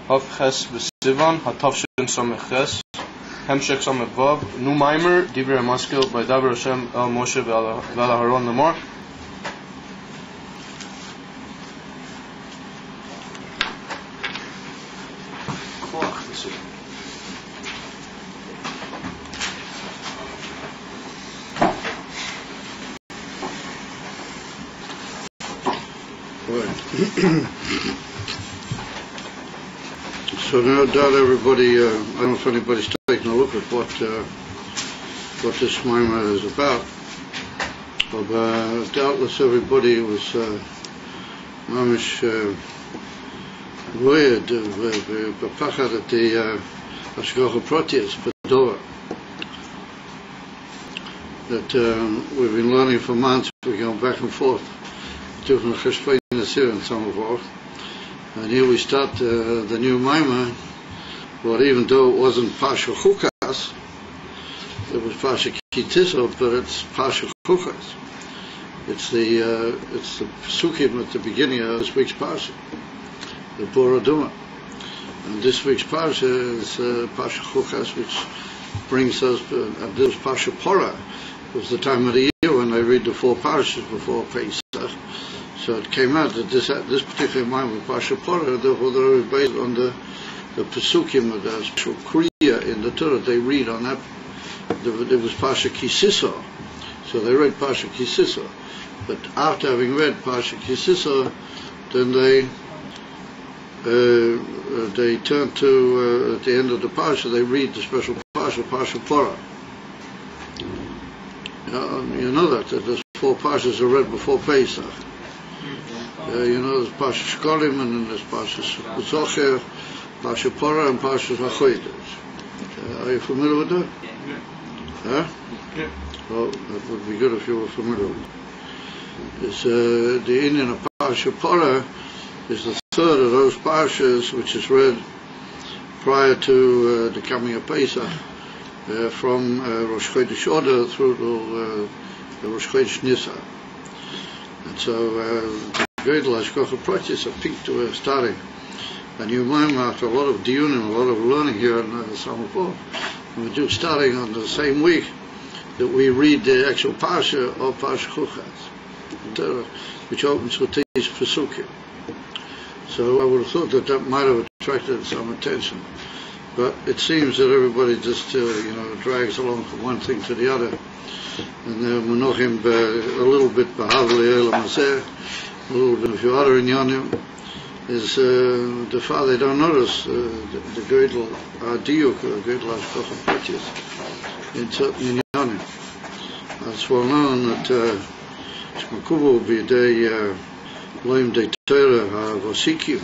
Ches Sivan, Hatavshin Samech Ches, Hemshek Samech Vav, Nu Maimer, Divrei Maskil, by Davar Hashem El Moshe Ve'al Aharon Lamar. So no doubt everybody, I don't know if anybody's taking a look at what this Maimah is about, but doubtless everybody was mamish worried, bepachad at the Hashgacha Protius, Bedova, that we've been learning for months. We're going back and forth between the Cheshbon and Samech Vav. And here we start the new Maimah. Well, even though it wasn't Pasha Chukas, it was Pasha Kitiso, but it's Pasha Chukas. It's the Pesukim at the beginning of this week's Pasha, the Bora Duma. And this week's Pasha is Pasha Chukas, which brings us, this was Pasha Porah. It was the time of the year when they read the 4 Parashas before Pesach. So it came out that this particular Maimah was Pasha Porah, therefore they were based on the Pesukim of the special Kriya in the Torah. They read on that. It was Pasha Kisiso, so they read Pasha Kisiso. But after having read Pasha Kisiso, then they turn to at the end of the Pasha, they read the special Pasha Porah. You know that there's 4 Pashas are read before Pesach. You know, there's Pasha Shkolim, and then there's Pasha Zocher, Pasha Porah, and Pasha Zachoides. Are you familiar with that? Huh? Yeah. Well, that would be good if you were familiar with it. It's, the Indian of Pasha Porah is the 3rd of those Pashas which is read prior to the coming of Pesach, from Rosh Chodesh Adar through to Rosh Chodesh Nisan. And so the great Hashgacha Protius are picked to starting a new Maimah after a lot of diyunim, a lot of learning here in Samech Vav. We do starting on the same week that we read the actual Pasha of Pasha Chukas, which opens with these Pesukim. So I would have thought that might have attracted some attention, but it seems that everybody just drags along from one thing to the other. And Menochim a little bit B'Havli Elam Hazeh, a little bit of your other inyanim, is the fact they don't notice the Greidel Diuk, the Greidel Hashgacha Protius in certain inyanim. It's well known that Shmakubu B'Yedei Loim De Torah HaVosikim,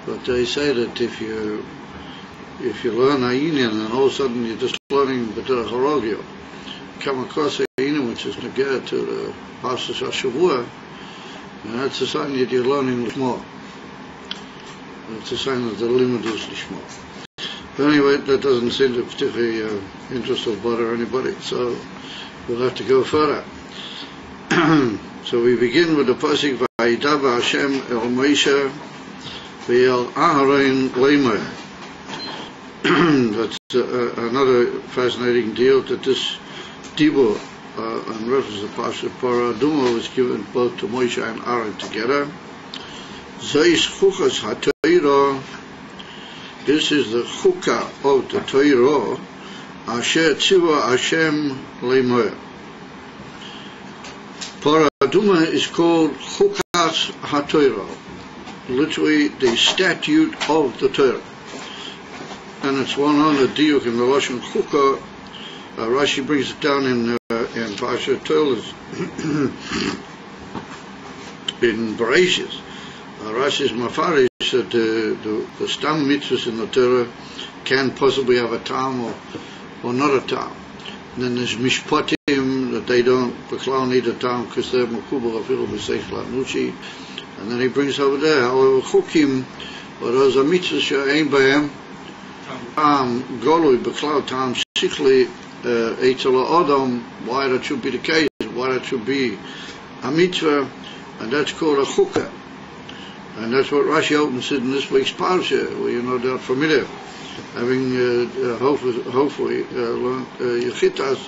but they say that if you learn Ha'inyan and all of a sudden you're just learning B'Derech HaRogio, come across a Ha'inyan which is neged to the Parshas HaShavua, and that's a sign that you're learning Lishma. It's a sign that the limit is Lishma. But anyway, that doesn't seem to particularly interest or bother anybody, so we'll have to go further. So we begin with the pasuk Vayidava Hashem El Moshe Ve'el Aharon Leimer. That's another fascinating deal, that this Dibur in reference to Pasha Porah Duma was given both to Moshe and Aaron together. Zeis Chukas HaTorah, this is the Chukah of the Torah, Asher Tziva Hashem Leimer. Porah Duma is called Chukas HaTorah, literally the statute of the Torah. And it's well known that Diuk in the Lashon Chukah, Rashi brings it down in Pasha Torah in Bereshis. Rashi's Mafarish that the stam mitzvahs in the Torah can possibly have a tam or not a tam. And then there's Mishpatim that they don't need a tam because they're Makubal Afilu B'Seich Lanuchi. And then he brings over there, however, Chukim, or those are mitzvahs she'ein b'hem tam golui b'klal tam sichli eitzel ha'odam, why that should be the case, why that should be a mitzvah, and that's called a chukah. And that's what Rashi opens it in this week's parsha. Well, they're familiar, having hopefully learned Yechitas.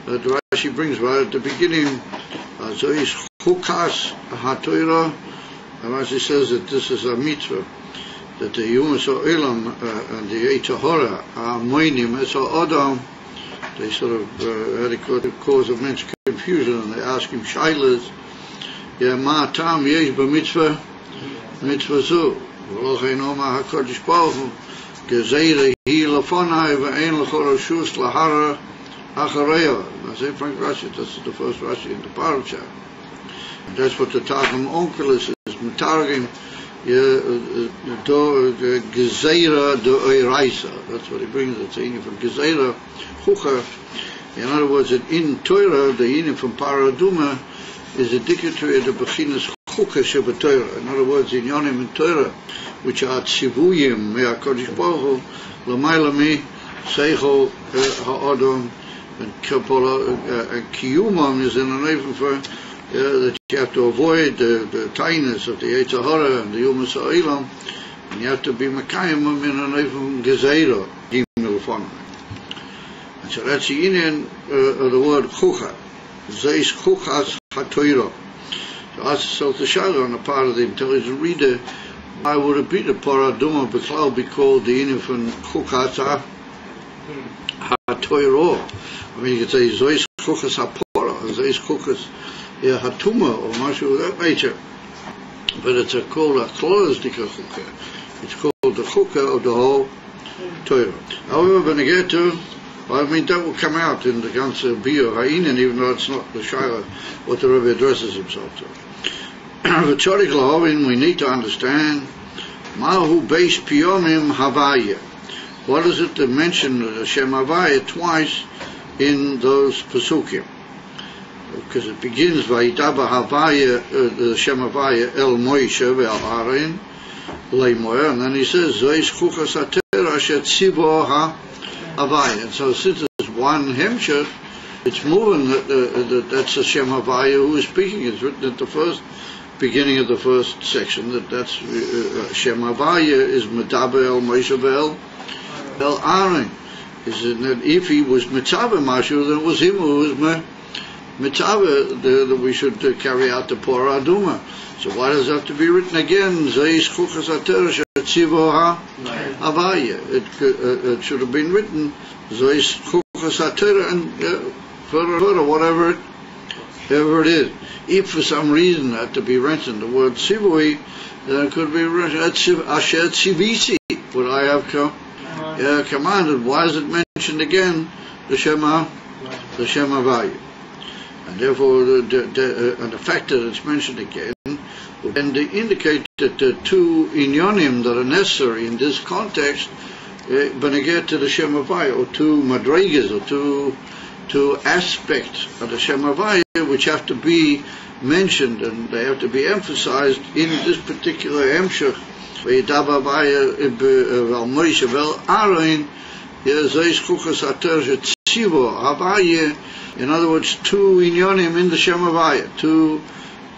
The Rashi brings right at the beginning, so is chukas haTorah. And Rashi says that this is a mitzvah, that the Yumas Olam and the Yetzer Hara are moinim as Adam. They sort of had a cause of men's confusion, and they ask him shaylas. Yeah, ma tam yesh b'mitzvah mitzvah zu. V'lo cheino ma HaKadosh Baruch Hu gezeira hi lefonai ve'en l'chol reshus lahara achareya. I say Frank Rashi, that's the first Rashi in the parasha. That's what the Targum Onkelos is Metargim do gezeira do oiraisa. That's what he brings. It's a from gezeira chucha. In other words, in Torah, the union from Paraduma is a dictatory of the Bechinas Chuka Sheba-Torah. In other words, in Yonim in Torah, which are tzivuyim me'HaKadosh Baruch Hu, l'mayla mi seichel ha'adam, and kiyumam is in an even for that you have to avoid the tightness of the Yetzer Hara and the Yumas Ha'olam, and you have to be mekayim in an even gezeira, gimel fana. And so that's the union of the word chucha. Zeis chuchas haTorah. So ask yourself the shadow on the part of the intelligent reader, why would it be the paraduma b'klal be called the union from chuchas haTorah? I mean, you could say Zeis chuchas hapora, Zeis chuchas hatuma, or much of that nature. But it's called a closed chuchah. It's called the chuchah of the whole Torah. However, when I get to, I mean, that will come out in the ganze Bio Ha'inin, even though it's not the Shara what the Rebbe addresses himself to. V'tzorik lahavin, we need to understand Mahu Beis Piyomim Havaya. What is it that mentioned the Shem Havaya twice in those Pesukim? Because it begins Vayidaba Havaya, the Shem Havaya El Moshe ve'al Aaron Leimoyer, and then he says Zeis Chuchas HaTorah Asher Tzivo Havaya. And so since there's one hemshah, it's moving that's the Shem Havaya who is speaking. It's written at the first beginning of the first section that's Shem Havaya is Medaber El Moshe ve'el Aaron. Is that if he was Mitzvah Mashu, then it was him who was Mitzvah that we should carry out the Porah Aduma. So why does it have to be written again? Zeis Chuchas HaTorah Shetzivo Havaya. It should have been written Zeis Chuchas HaTorah and further, whatever it is. If for some reason it had to be mentioned the word Tzivui, then it could be mentioned Asher Tzivisi. What I have commanded. Why is it mentioned again? The Shem Havaya. And therefore, and the fact that it's mentioned again, and they indicate that the two inyonim that are necessary in this context, when they get to the Shem Havaya, or two madrigas, or two aspects of the Shem Havaya, which have to be mentioned and they have to be emphasized in this particular hemshech. Vayidaba Havaya vel Moshe vel Aaron, Zeis Chuchas HaTorah Tzivo Havaya. In other words, two inyonim in the Shem Havaya, two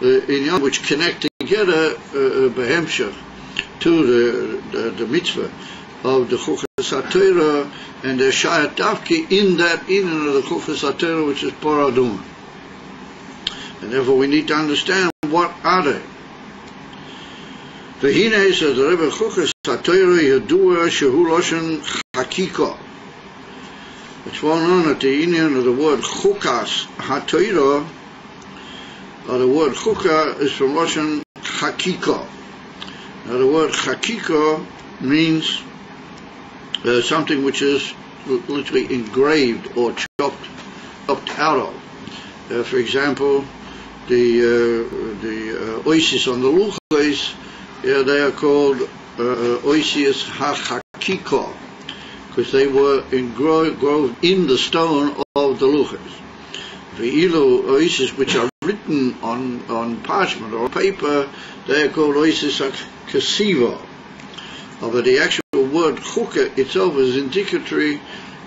inyonim which connect together behemshech to the mitzvah of the Chuchas HaTorah and the Shayat Davki in that inyan of the Chuchas HaTorah, which is Paraduma. And therefore we need to understand what are they. V'hinei, says the Rebbe, Chuchas HaTorah Yadua Shehu Loshen Chakika. It's well known that the union of the word Chukas HaTorah, or the word Chukah, is from Loshen Chakika. Now the word Chakika means something which is literally engraved or chopped out of. For example, the oisis on the luchos, they are called oisius ha-chakika, because they were engraved in the stone of the luchos. The ilu oisis which are written on parchment or paper, they are called oisis ha-kasiva. But the actual word chukah itself is indicatory.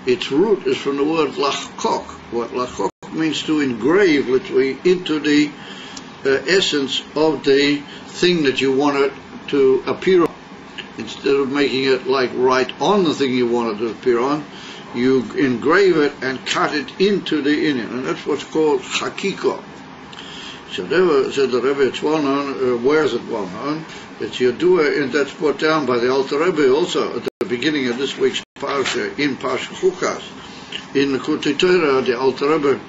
Its root is from the word lachkok. What lachkok means to engrave literally into the essence of the thing that you want to to appear on. Instead of making it like right on the thing you want it to appear on, you engrave it and cut it into the inyan, and that's what's called hakiko. So the Rebbe, it's well known. Where is it well known? It's Yadua, and that's brought down by the Alter Rebbe also at the beginning of this week's parsha in Parsha Chukas. In the Kutei Torah, the Alter Rebbe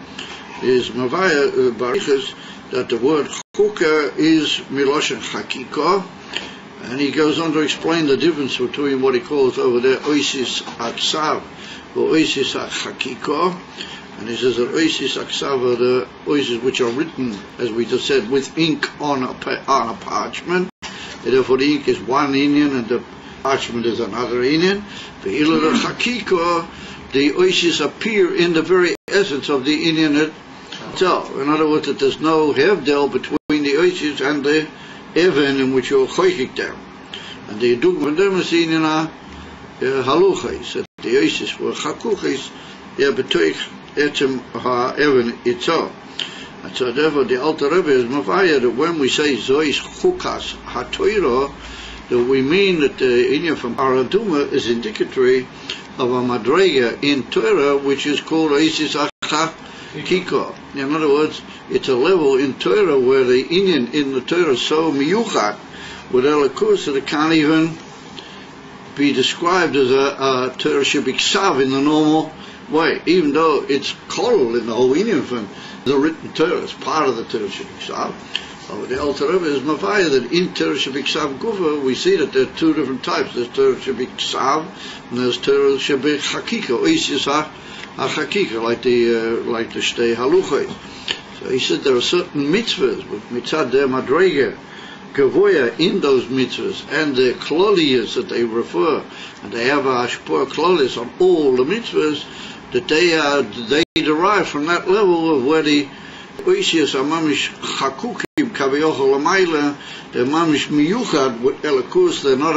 is Mavaya Barichas that the word Chukah is Miloshen Hakiko, and he goes on to explain the difference between what he calls over there Oisis Aksav or Oisis Hakiko. And he says that Oisis Aksav are the Oisis which are written, as we just said, with ink on a parchment. And therefore the ink is one inyan and the parchment is another inyan. The Ilah Hakiko, the Oisis appear in the very essence of the inyan itself. In other words, that there's no hevdel between the Oisis and the even in which you're choichik them. And the Yiduk from them is in haluchais, that the Oisis were chakuchis, betoich etzem ha-even itself. And so therefore the Alter Rebbe is mavaya that when we say zois chukas ha-toiro, that we mean that the inyan from Araduma is indicatory of a madrega in Torah which is called Oisis Kiko. In other words, it's a level in Torah where the inyan in the Torah is so miyuchat with elikus that it can't even be described as a Torah shebiksav in the normal way, even though it's kol in the whole inyan from the written Torah. It's part of the Torah shebiksav. The Alter Rebbe is mavaya that in Torah shebiksav gufa we see that there are two different types. There's Torah shebiksav and there's Torah shebikakika, oisis ha-hakika, like the shtei haluchos. So he said there are certain mitzvahs, with mitzad der madrega, gavoya in those mitzvahs, and the kloliyas that they refer, and they have a hashpor kloliyas on all the mitzvahs, that they derive from that level of where the oisias are mamish chakukim kaviyochol amayla, they're mamish miyuchad with elikus, they're not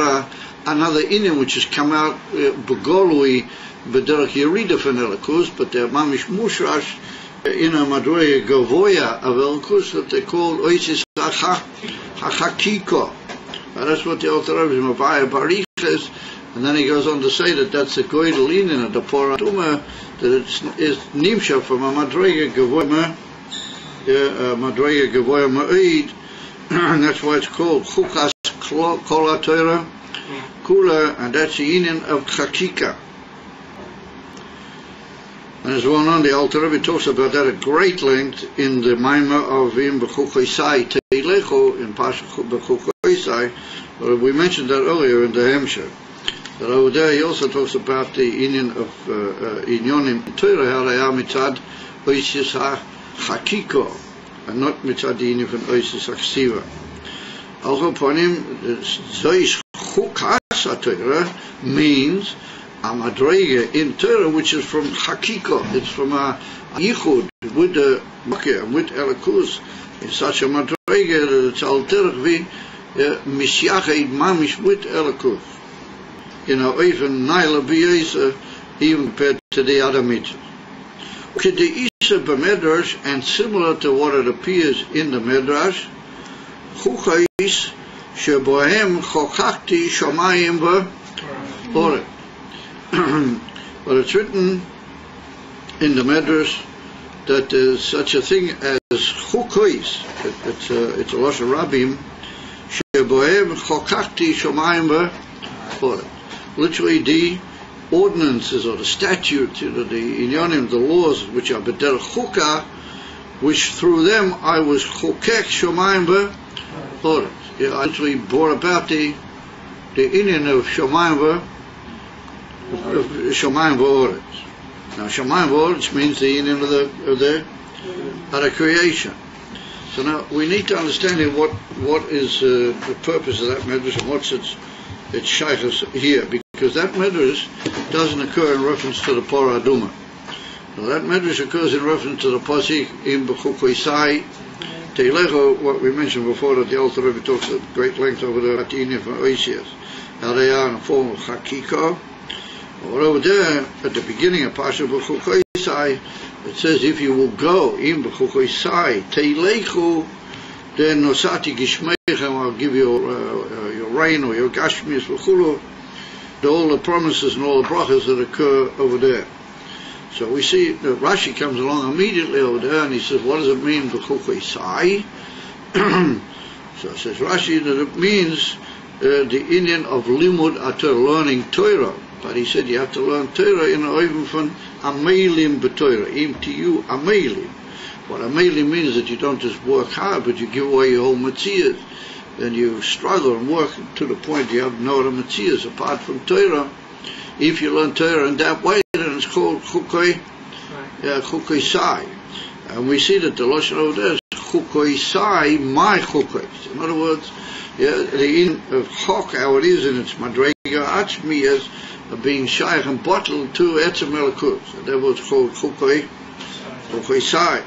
another inyan which has come out begolui b'derech yerida from elikus, but they're mamish mushrash in a madroya gavoya of elikus that they call oisis hachakiko. That's what the Alter Rebbe is mavaya bariches, and then he goes on to say that that's a goydel inyan at the poratuma, that it's nimsha from a madroya gavoya madroya gavoya ma'id, and that's why it's called chukas kol HaTorah kula, and that's the inyan of chakika. And as well known, the Alter Rebbe talks about that at great length in the Maimah of Im B'chuchoisai Teilecho in Pasha B'chuchoisai. We mentioned that earlier in the Hemshah. That over there he also talks about the inyan of inyonim Torah, how they are mitzad oisis ha-hakiko, and not mitzad the inyan from oisis ha-ksiva. Also upon him, zois chukas ha-Torah means a madrega in Torah which is from hakiko. It's from a yichud with the makir, with elikus, in such a madrega that it's al terech mishyached mamish with elikus. Even naila b'yisa, even compared to the other mitzvahs. The isa b'medrash, and similar to what it appears in the medrash, chuchais shebohem chokachti shomayim v'oret. But it's written in the medrash that there's such a thing as chukos. It's a lashon rabim. Shebohem chokachti shomayim v'oret. Literally, the ordinances or the statutes, the inyonim, the laws which are b'derech chukah, which through them I was chokek shomayim v'oret. I literally brought about the inyan of shomayim v'oret. Now, shomayim v'oret means the inyan of the creation. So now we need to understand what is the purpose of that medrash and what's its shaychus here, because that medrash doesn't occur in reference to the Parah Aduma. Now that medrash occurs in reference to the pasuk in B'chuchoisai Teilecho, what we mentioned before, that the Alter Rebbe talks at great length over the Atiniah from Oisias, how they are in the form of Hakiko. Or over there, at the beginning of Pasha B'chuchoisai, it says, if you will go in B'chuchoisai Teilecho, then nosati gishmeichem, I'll give you your rain or your gashmis v'chulu, all the promises and all the brachas that occur over there. So we see that Rashi comes along immediately over there and he says, what does it mean b'chukei sai? So it says Rashi that it means the Indian of limud ator, learning Torah. But he said you have to learn Torah in a oven from amelim b'Torah, im tiyu amelim. What amelim means is that you don't just work hard, but you give away your whole metzias. Then you struggle and work to the point you have no other metzias apart from Torah. If you learn Torah in that way, then it's called chukei sai. And we see that the lashon over there is chukei sai, my chukei. In other words, the in of chok, how it is in its madrega atzmiyas, of being shaykh and bottled to etzem elokut. And that was called chukei sai.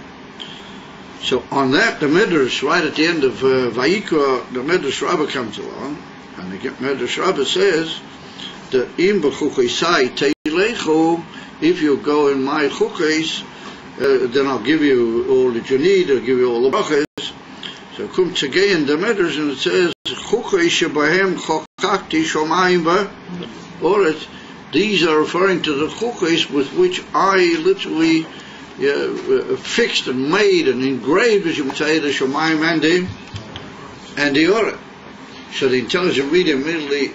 So on that, the Midrash, right at the end of Vayikra, the Midrash Rabbah comes along, and the Midrash Rabbah says that im b'chukei sai teilechu, if you go in my chukes, then I'll give you all that you need, I'll give you all the brachas. So come again the Midrash, and it says chukei shebahem chokakti shomayim va'oretz. These are referring to the chukes with which I literally fixed and made and engraved, as you might say, the shomayim and the oretz. So the intelligent reader immediately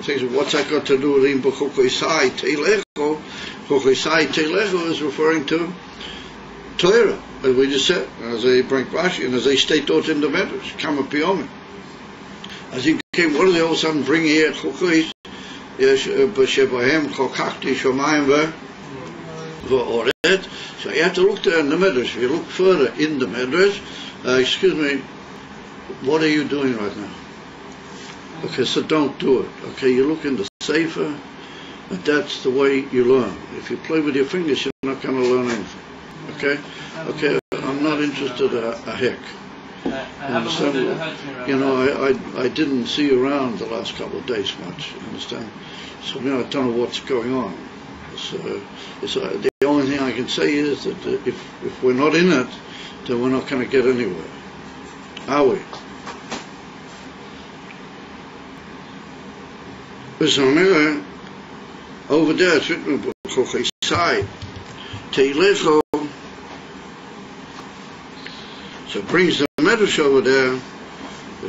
thinks, what's that got to do with im b'chukei sai teilechu? Chukei sai teilechu is referring to Torah, as we just said, as they bring Rashi, and as they state those in the Midrash, come up beyond it. As he came, what do they all of a sudden bring here? Chukei b'shebahem chokakti shomayim va'oretz. So you have to look there in the Midrash. If you look further in the Midrash, excuse me, what are you doing right now? Okay, so don't do it. Okay, you look in the Sefer, but that's the way you learn. If you play with your fingers, you're not going to learn anything. Okay, I'm not interested a heck. You know, I didn't see you around the last couple of days much, you understand? So, I don't know what's going on. The only thing I can say is that if we're not in it, then we're not going to get anywhere. Are we? So over there it's written b'chukei sai teilechu. So it brings the Midrash over there,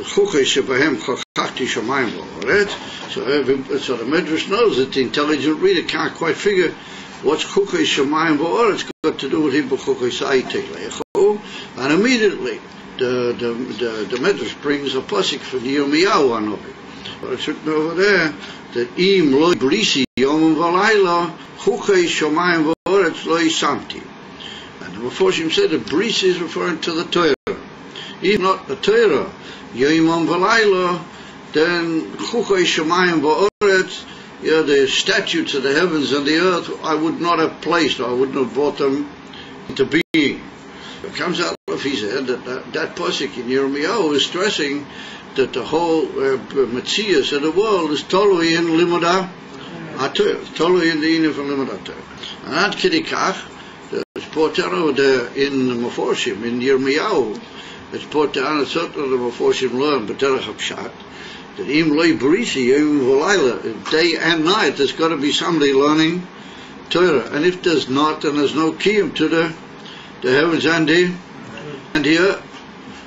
chukei shebahem chokakti shomayim va'oretz. So the Midrash knows that the intelligent reader can't quite figure what's chukei shomayim va'oretz got to do with him b'chukei sai teilechu. And immediately the Midrash brings a pasuk for the Yirmiyahu Hanavi. But it's written over there that im lo brisi yom v'layla chukei shomayim va'oretz lo yisamti. And the Meforshim said that brisi is referring to the Torah. If not the Torah, yom v'layla, then chukei shomayim va'oretz, the statutes of the heavens and the earth, I would not have placed, or I wouldn't have brought them into being. It comes out of he said that pasuk in Yirmiyahu is stressing that the whole metzias of the world is totally in limudah HaTorah, totally in the inyan from limudah HaTorah. And at Kidikach, it's brought down over there in the Meforshim, in Yirmiyahu, it's brought down, and certainly the Meforshim learn, but Derech HaPshat, that im loy brisi yom v'layla, day and night, there's got to be somebody learning Torah. And if there's not, then there's no kiyum to the heavens and the earth.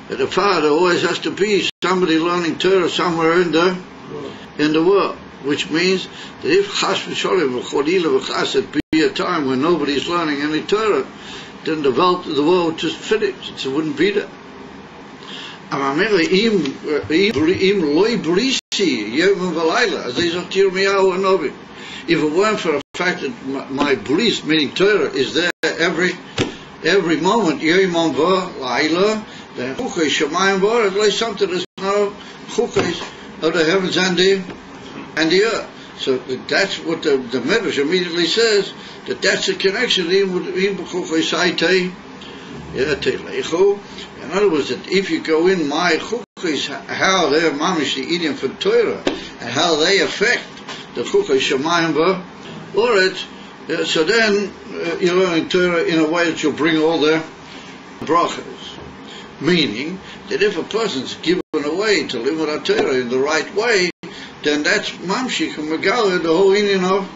The Father always has to be somebody learning Torah somewhere in the world, which means that if chas v'sholem v'chodila v'chas it be a time when nobody's learning any Torah, then the world just finished. It wouldn't be there. Im loy brisi yom v'layla, as they say Yirmiyahu Hanavi. If it weren't for the fact that my bris, meaning Torah, is there every moment, yom v'layla, then chukei shomayim va'oretz like something. There's no chukes of the heavens and the earth. So that's what the Midrash immediately says, that's a connection in chukei sai teilechu. In other words, that if you go in my chukes, how they're mamish the idiom for Torah, and how they affect the chukei shomayim va'oretz, so then you're learning Torah in a way that you'll bring all the brachas. Meaning that if a person's given away to Limud Torah in the right way, then that's Mamshik and Megala, the whole Indian of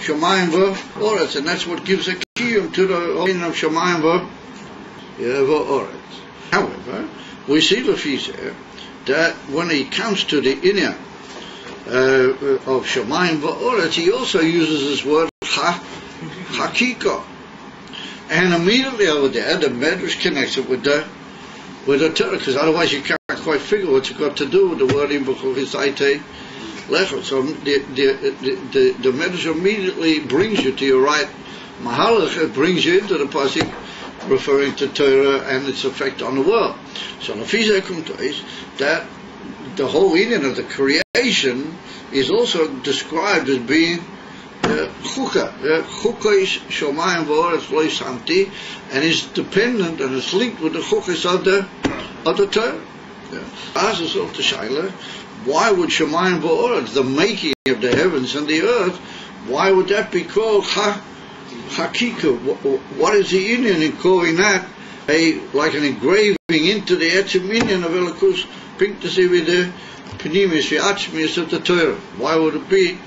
Shemayim V'Oretz, and that's what gives a kiyum to the whole Indian of Shemayim V'Oretz. However, we see Lefizeh that when he comes to the Indian of Shemayim V'Oretz, he also uses this word Hakika. And immediately over there, the Medrash connects it with the Torah, because otherwise you can't quite figure what you've got to do with the word in B'chuchisaitei Lechot. So the Medrash immediately brings you to your right Mahalach. It brings you into the pasuk referring to Torah and its effect on the world. So Lefizeh comes that the whole meaning of the creation is also described as being Chukah. Chukah Shomayim V'Oretz Lo Samti, and is dependent and is linked with the Chukahs of the Torah. Ask yourself the Shaila, why would Shomayim V'Oretz, the making of the heavens and the earth, why would that be called Hakika? What is the Indian in calling that like an engraving into the Etzim Indian of Elikus, pink to see with the Penimis, the Atzmius of the Torah? Why would it be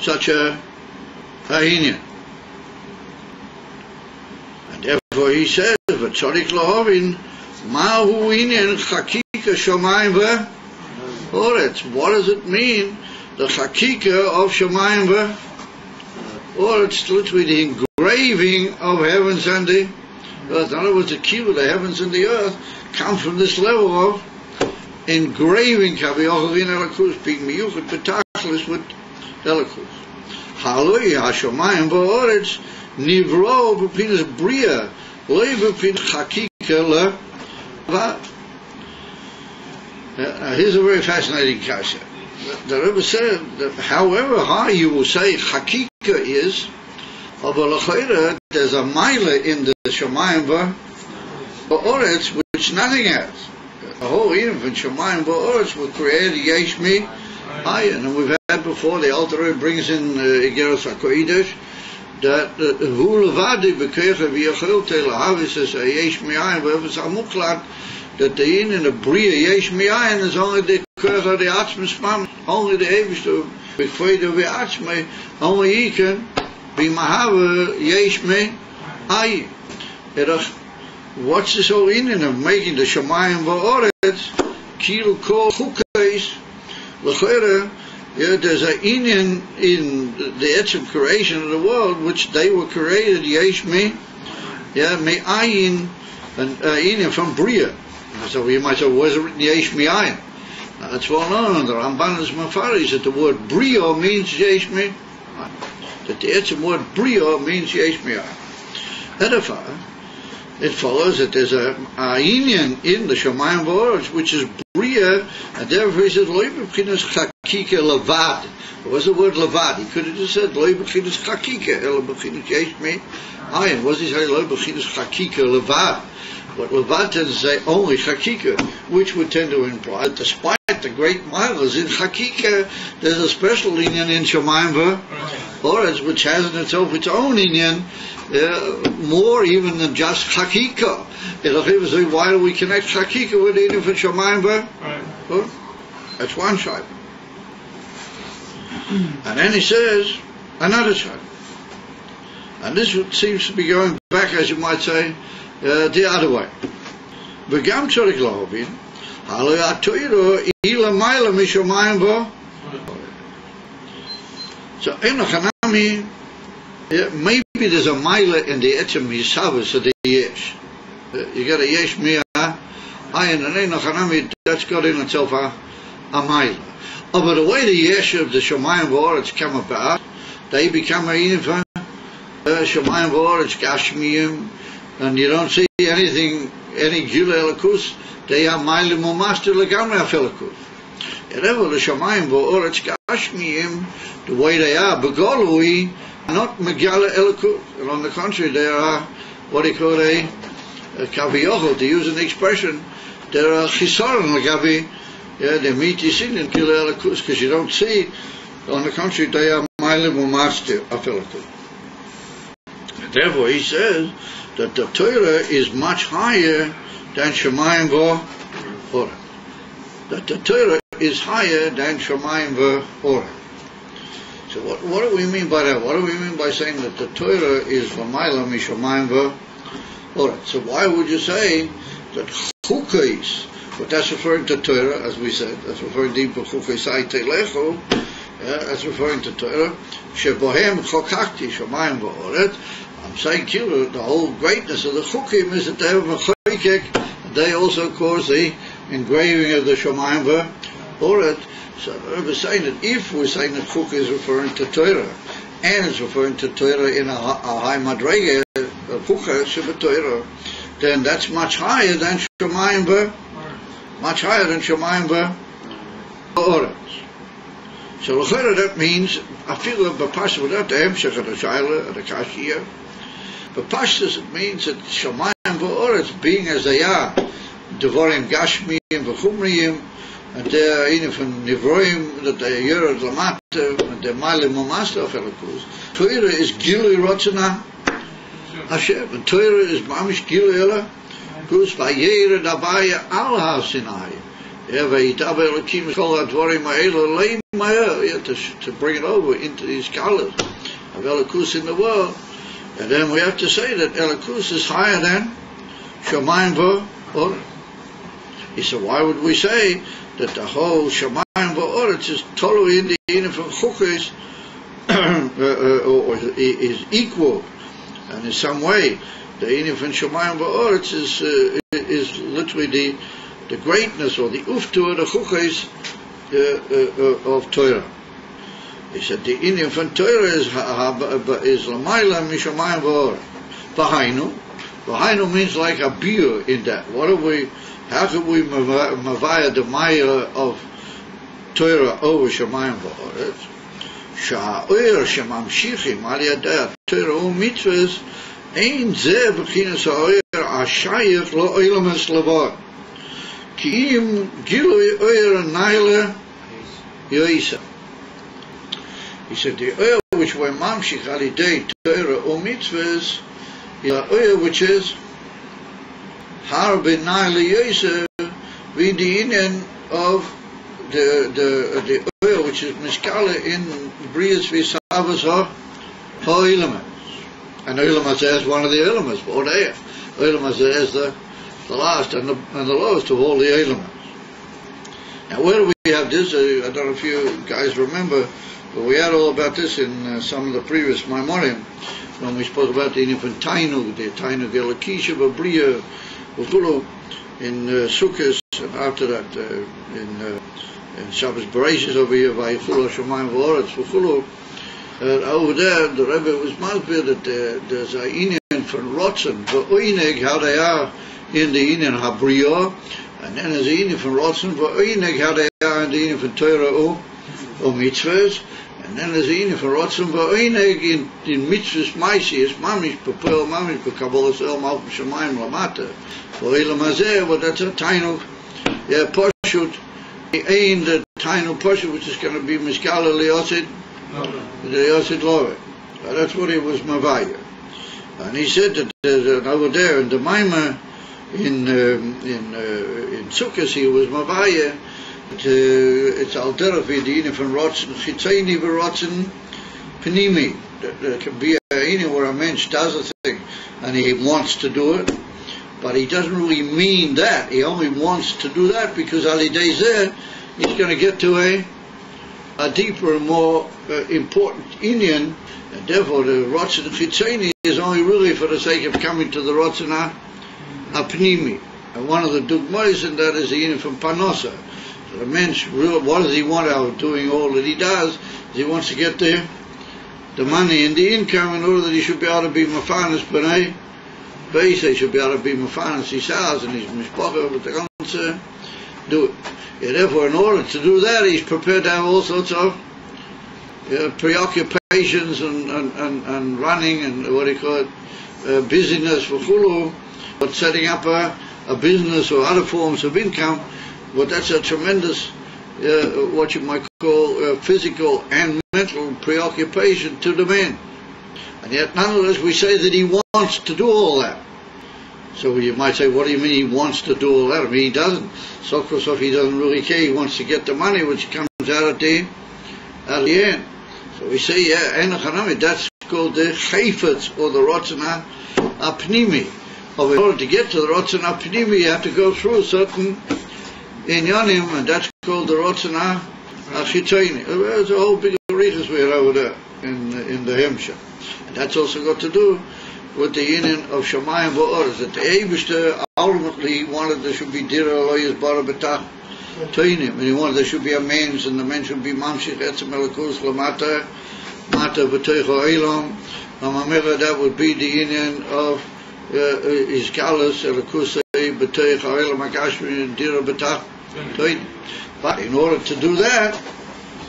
such a Indian? And therefore he says, V'tzodik lahovin, Mahu Indian Hakika Shomayim V'Oretz. What does it mean, the Hakika of Shomayim V'Oretz? Literally the engraving of heavens and the earth. In other words, the key of the heavens and the earth come from this level of engraving Kaviyachal in Elikus, being miyuchat betachlis with Elikus. Haloi Hashomayim V'Oretz nivro b'pinas bria, loy b'pin Hakika levad. Here's a very fascinating kasha. The Rebbe said that however high you will say Hakika is, of a L'chaira, there's a Maila in the Shemayim V'Oretz which nothing has. The whole Eden from Shemayim V'Oretz will create Yesh Mi Ayin. And we've had before, the Alter Rebbe brings in Igeros HaKodesh, that Hu Levadi B'Kecha V'Yachil Telahavis says Yesh Mi Ayin V'Efes HaMuklat, that the Eden of Bria Yesh Mi Ayin is only the Kecha the Atzmis Mam, only the Evish B'Kfeida V'Atzmei, only he can be Mahava Yesh Mi Ayin. What's this whole Indian of making the Shemayim V'Oretz Kil Kol Chukais L'Chera? There's an Indian in the Etzim creation of the world which they were created Yesh Mi Mi Ayin, an Indian from Bria. So you might say, where's it written Yesh Mi Ayin? That's well known. The Ramban is Mafaris that the word Bria means Yesh Mi Ayin. That the Etzim word Bria means Yesh Mi Ayin. Therefore, it follows that there's a Indian in the Shemayim V'Oretz which is Bria, and therefore he says Lo b'chinas Hakika Levad. What was the word Levad? He could have just said Lo b'chinas Hakika, Elo b'chinas Yesh Mi Ayin. What does he say? Lo b'chinas Hakika Levad. But Levad tends to say only Hakika, which would tend to imply that despite the great miles in Hakika, there's a special Indian in Shemayim V'Oretz which has in itself its own Indian, more even than just Hakika. Why do we connect Hakika with the Indian for Shemayim V'Oretz? That's one side. And then he says another side. And this seems to be going back, as you might say, the other way. V'gam tzorich lahovin, haloi ha'toiro ila maila mishomayim v'oretz. So enochanami, maybe there's a maila in the etzem yisavus of the yesh. You got a yesh mi ayin, and enochanami, that's got in itself a maila. But the way the yesh of the Shemayim V'Oretz come about, they become a yin for Shemayim V'Oretz Gashmiyim, and you don't see anything, any Gila Elikus, they are Mailim U'Master Legamre Elikus. However, the Shemayim V'Oretz Gashmiyim, the way they are, Begolui, are not Megala Elikus, and on the contrary, they are what they call a Kaviyachal, to use an expression, they're a Chisaron Legabi, they meet this in Gila Elikus, because you don't see, on the contrary, they are Mailim U'Master Elikus. Therefore, he says that the Torah is much higher than Shemayim v'Oret. That the Torah is higher than Shemayim v'Oret. So what do we mean by that? What do we mean by saying that the Torah is v'mayla mishamayim v'Oret? So why would you say that chukos, but that's referring to Torah, as we said, that's referring to chukosai telecho, that's referring to Torah, shebohem chokakti shamayim v'Oret. I'm saying to you, the whole greatness of the chukim is that they have a chokek, they also cause the engraving of the shamayim v'Oret. So the Rebbe is saying that if we're saying that Chuk is referring to Torah, and it's referring to Torah in a high madrege, Chukah Shabbat Torah, then that's much higher than Shemayim v'Oret. So that means, I feel that B'Pashas without the Hemshech of the Shaila, of the Kashiyah, B'Pashas it means that Shemayim v'Oret, being as they are, Devarim Gashmiyim v'Chumriyim, and they're even from Nivroim, that they're Yerod Lamata, and they're Malim Master of Elikus. Torah is Gilui Rotzana Hashem, and Torah is Mamish Gilui Ela, Kus Vayera Dabaya Al HaSinai. Vayitaba Elokim Kol HaDvarim Ha'ela Leim Ma'el, to bring it over into these colors of Elikus in the world. And then we have to say that Elikus is higher than Shemayim v'Oret. He said, why would we say that the whole Shemayim v'Oret is totally in the inner from Chukos, or is equal, and in some way the inner from Shemayim v'Oret is literally the greatness or the uftu of the Chukos of Torah. He said the inner from Torah is Lamayla Mishamayim v'Oret. V'hainu means like a beer in that. How can we mavaya the maya of Torah over Shemayim v'Oret? Sha'oyer shemamshichim al yadei Torah u'mitzvos ein zeh b'chinas ha'oyer ashayich lo oilames levad ki im gilui oyer naila yoisa. He said the oyer which we mamshich al yadei Torah u'mitzvos is the oyer which is Har b'nai liyoseh, with the union of the oil which is miskala in brias v'savas ha'oilamas. And oilamas is one of the oilamas, or there. Oilamas is the last and the lowest of all the oilamas. Now where do we have this? I don't know if you guys remember, but we had all about this in some of the previous Maimorim, when we spoke about the infant Tainug, the Tainug Elokisha B'Briya, in Sukkot, and after that in Shabbos Bereshis over here, Vayichulu Shemayim v'Oret v'Chulu. Over there, the Rebbe was masbir that there's a inyan from Rotzen, v'Oineg, how they are in the inyan Habriya, and then there's a inyan from Rotzen, v'Oineg, how they are in the inyan from Torah or Mitzvahs, and then there's a inyan from Rotzen, v'Oineg in Mitzvahs Maisi, is Mamish, Pepel Mamish, Pekabbalas El Malchus Shemayim Lamata. But that's a tainu, poshut, ain't the tainu poshut, which is going to be miskala liyosid, liyosid love. That's what he was mavaya. And he said that over there in the Maimah, in Sukkot, he was mavaya. It's al derech v'yidin from rotzen chitzeini v'rotzen panimi. There can be anywhere a mensch does a thing and he wants to do it. But he doesn't really mean that. He only wants to do that because Ali Dezeh, he's going to get to a deeper and more important inyan, and therefore the Rotzen Chitzeni is only really for the sake of coming to the Rotzen Apnimi. And one of the dugmas in that is the inyan from Panosa. So the mensch, what does he want out of doing all that he does? He wants to get the money and the income in order that he should be able to be Mafanis B'nai. He should be able to be Mafanis his house and his mishpacha, but they can't do it. And therefore, in order to do that, he's prepared to have all sorts of preoccupations and running and what do you call it, busyness for chulu, but setting up a business or other forms of income. But that's a tremendous, what you might call physical and mental preoccupation to the man. And yet nonetheless we say that he wants to do all that. So you might say, what do you mean he wants to do all that? I mean, he doesn't. So he doesn't really care. He wants to get the money, which comes out at the end. So we say, that's called the chayfetz, or the rotzen apnimi. In order to get to the rotzen apnimi, you have to go through a certain inyanim, and that's called the rotzen achitoni. There's a whole big readers we are over there in the Hemshah. And that's also got to do with the union of Shamayim Va'oretz, that the Eibishter ultimately wanted there should be Dira Eloyes Bara B'tach Toinim, and he wanted there should be a mens, and the men should be Mamshich Etzem Elikus Lamata Mata B'toich Ha'olam. Mamamela, that would be the union of Izgalus Elikus B'toich Ha'olam HaGashmi and Dira B'tach Toinim. But in order to do that,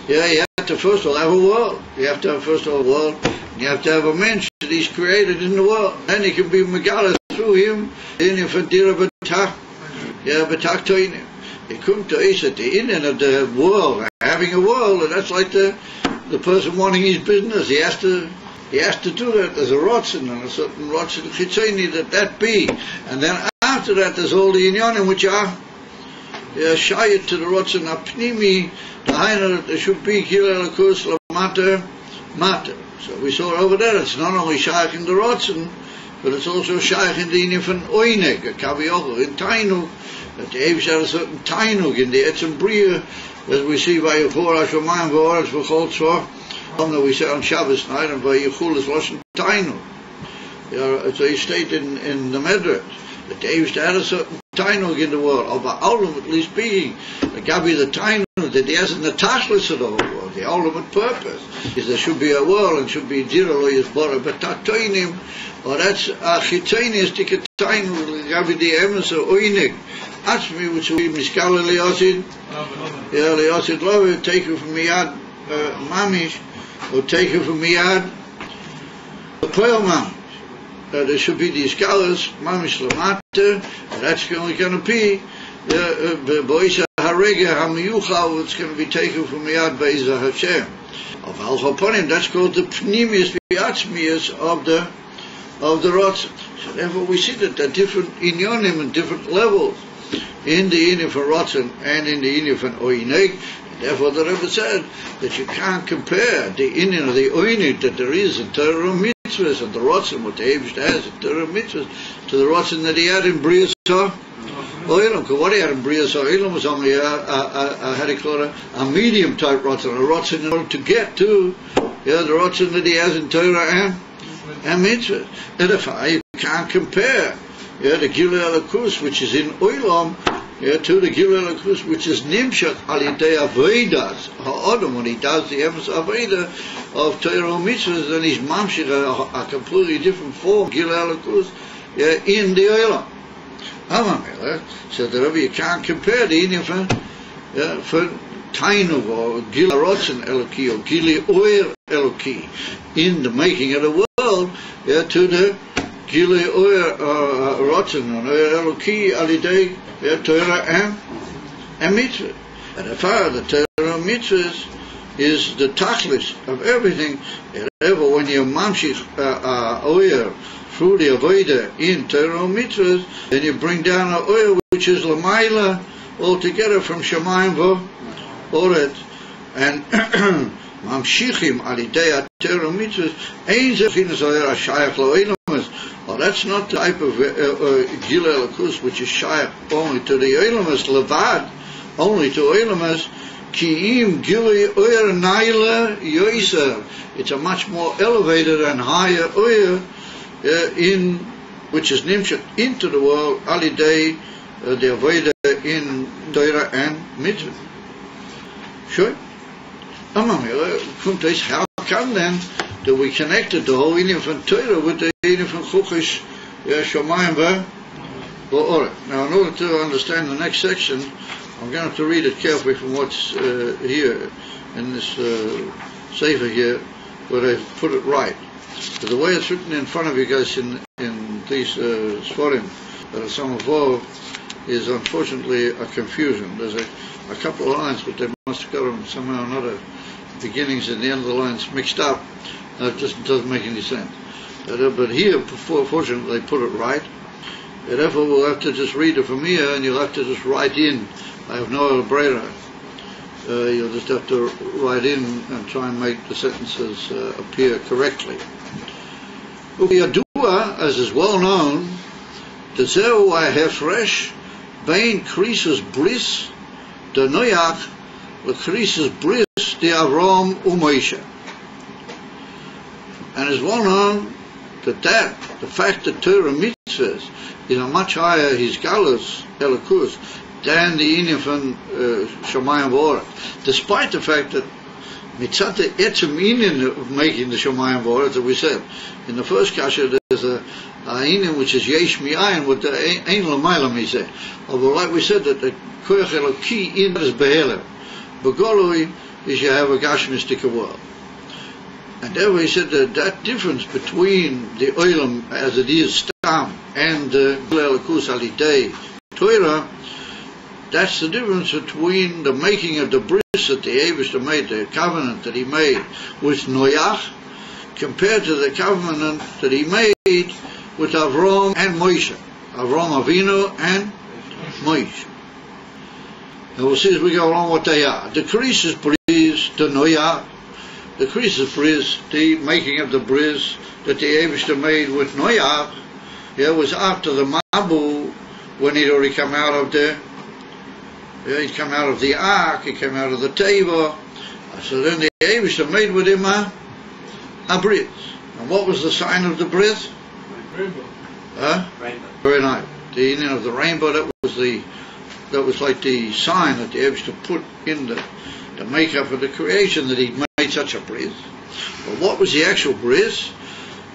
you have to first of all have a world. You have to have first of all a world. You have to have a mensch that he's created in the world. Then he can be Megala through him. In Infantira B'tach. Yeah, B'tach Toinim. He come to us at the end of the world, having a world, and that's like the person wanting his business. He has to do that. There's a rotzen and a certain rotzen chitzoni that be. And then after that there's all the inyanim which are shayet to the rotzen apnimi, the hainer that there should be Gilel Akus Lamata. So we saw over there, it's not only shaykh in the rotzen, but it's also shaykh in the inyan von oinig, a kaviyogel, in tainug, that the Eivish had a certain tainug in the etzem bria, as we see by Yechor HaShamayim V'Oretz V'chol Tzor, that we say on Shabbos night, and by Yechul is Loshen tainug. So he stated in the Medrash, that the Eivish had a certain tainug in the world, or by ultimately speaking, the Gabi the tainug that he has in the tashlis of the whole world, the ultimate purpose is there should be a world and should be Dira Lo Yisbora B'tatoinim, or that's a chitzonius tikatainu Gabi the emes of oinig atzmi, which will be miskal leosid, leosid love, take you from miyad mamish, or take you from miyad the pearl mamish. There should be these scholars mamish lamata, and that's only going to be boisha harega hamiyuchal, it's going to be taken from miyad beizah Hashem. Of al-chaponim, that's called the pnimius v'atzmius of the rotzen. So therefore we see that there are different inyonim and different levels in the inyan for rotzen and in the inyan for oinig. Therefore the Rebbe said that you can't compare the inyan of the oinig that there is in Torah mitzvahs and the rotzen, what the Eivish has in Torah mitzvahs, to the rotzen that he had in Brias HaOlam. Because what he had in Brias HaOlam was only how do you call it, a medium type rotzen, a rotzen in order to get to the rotzen that he has in Torah and mitzvahs. And therefore you can't compare the Gilui Elokus, which is in Olam, to the Gilui Elokus, which is Nimshach Alidei Avedas HaOdam, when he does the emes Aveda of Torah and mitzvahs, then he's mamshich a completely different form, Gilui Elokus, in the Olam. So the Rebbe, you can't compare the inyan for Tainug or Gilui Rotzen Eloki or Gilui Oyer Eloki in the making of the world, to the Gilui Oyer Rotzen or Eloki Alidei Torah and mitzvah. And the far the Torah and mitzvahs is the tachlis of everything. Therefore, when you mamshich Oyer through the avodah in Torah and mitzvahs, then you bring down a oil which is lamaila altogether from Shamayim Va'oretz, and mamshichim alidei Torah and mitzvahs ein zechinas oyer ashayach lo'elamas. Well, that's not the type of Gilui Elokus which is shayach only to the oelamas levad, only to oelamas. Ki'im Gilui Oyer Naila Yoiser. It's a much more elevated and higher oyer in which is nimshach into the world alidei the avodah in Torah and mitzvah. Sure. How come then that we connected the whole inyan from Torah with the inyan from Chukosh Shamayim Va'oretz? Now, in order to understand the next section, I'm going to have to read it carefully from what's here in this sefer here, but I've put it right. But the way it's written in front of you guys in these Sforim, Samech Vav, is unfortunately a confusion. There's a couple of lines, but they must have got them somehow or another, beginnings and the end of the lines mixed up. It just doesn't make any sense. But here, fortunately, they put it right. Therefore, we'll have to just read it from here, and you'll have to just write in. I have no other brainer. You'll just have to write in and try and make the sentences appear correctly. Yadua, as is well known, Dezeu ha'hefresh bein krisus bris de Noach lekrisus bris de Avram u'Moshe. And it's well known that the fact that Torah mitzvahs is a much higher his galus elikus than the inyan from Shemayim V'Orech, despite the fact that mitzat the etzem inyan of making the Shemayim V'Orech that we said in the first kasha, there's a inyan which is yesh mi'ayin with the ein l'mayla mizeh. Although, like we said, that the koyach eloki in is behelem, begolui is you have a gashmistic world. And therefore he said that difference between the oilam as it is stam and the elokus alidei Torah, that's the difference between the making of the bris that the Eibishter made, the covenant that he made with Noach, compared to the covenant that he made with Avram and Moshe, Avram Avinu and Moshe. And we'll see as we go along what they are. The krisus bris, the Noach, the krisus bris, the making of the bris that the Eibishter made with Noach, was after the Mabu, when he'd already come out of the he'd come out of the ark, he came out of the table. So then the Eibishter made with him a bris. And what was the sign of the bris? Rainbow. Rainbow. Very nice. The inyan of the rainbow, that was like the sign that the Eibishter put in the makeup of the creation, that he'd made such a bris. But what was the actual bris?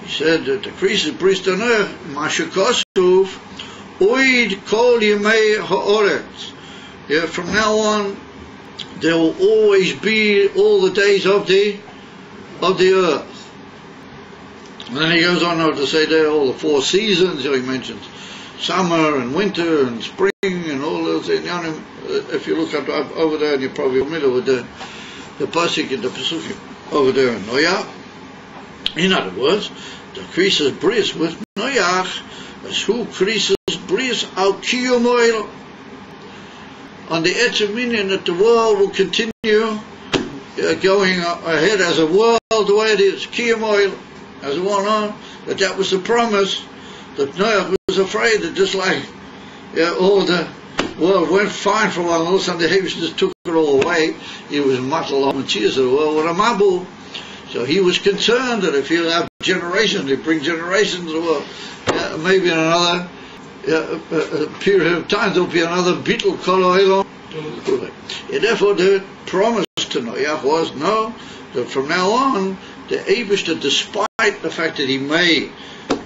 He said that the krisus bris daneh mashakosuf oid kol yemei ha'oretz. From now on, there will always be all the days of the earth. And then he goes on to say there all the 4 seasons. He mentions summer and winter and spring and all those things. If you look up over there, and you're probably familiar with the pasuk in the Pesukim over there in Noach. In other words, the krisus bris with Noach is who krisus bris al kiyum oil, on the etzem inyan that the world will continue going ahead as a world the way it is, kiyum oil, as it went on, that was the promise that Noach was afraid that just like all the world went fine for a while, and all of a sudden the Eibishter just took it all away. He was matal and cheers of the world with a mabu. So he was concerned that if he'll have generations, he'll bring generations to the world. Maybe in another a period of time there'll be another bittul kol oilom. And therefore the promise to Noach was that from now on the Eibishter, despite the fact that he may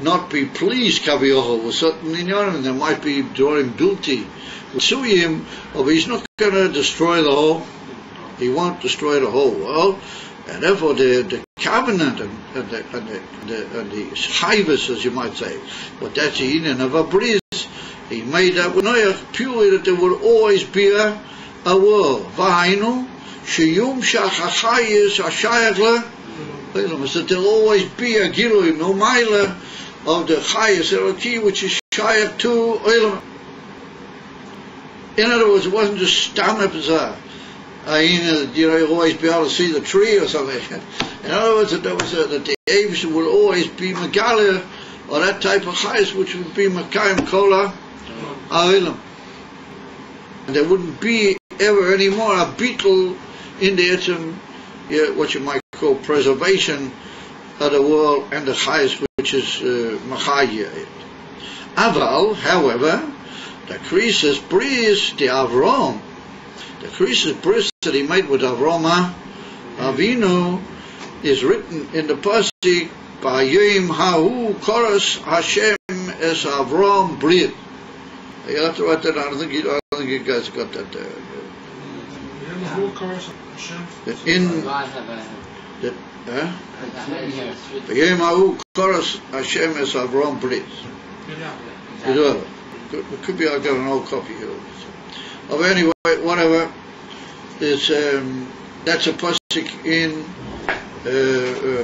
not be pleased Kaviyachol with certain inyanim, there might be during guilty suyim, but he's not going to destroy the whole. He won't destroy the whole world. And therefore the covenant and the chayvus, as you might say, but that's the inyan of a bris. He made that with Noach purely that there would always be a world. V'hainu sheyum shachachayis hashayach le, that there'll always be a gilui no maila of the chayis eloki, which is shayach to olam. In other words, it wasn't just stam epizah. You'll always be able to see the tree or something. In other words, that the Eibishter would always be Megala, or that type of chayis, which would be Makayim Kola A'ilam. And there wouldn't be ever anymore a bittul in the etzem, what you might call preservation of the world and the chayis, which is Machayah. Aval, however, the krisus bris, the Avram, the krisus bris that he made with Avram Avinu is written in the pasuk by Yom Hahu Koras Hashem es Avram Brit. You have to write that down. I don't think you guys got that there. In Yom Hahu Koras Hashem es Avram Brit. It could be I got an old copy here. But anyway, whatever. Is that's a pasuk in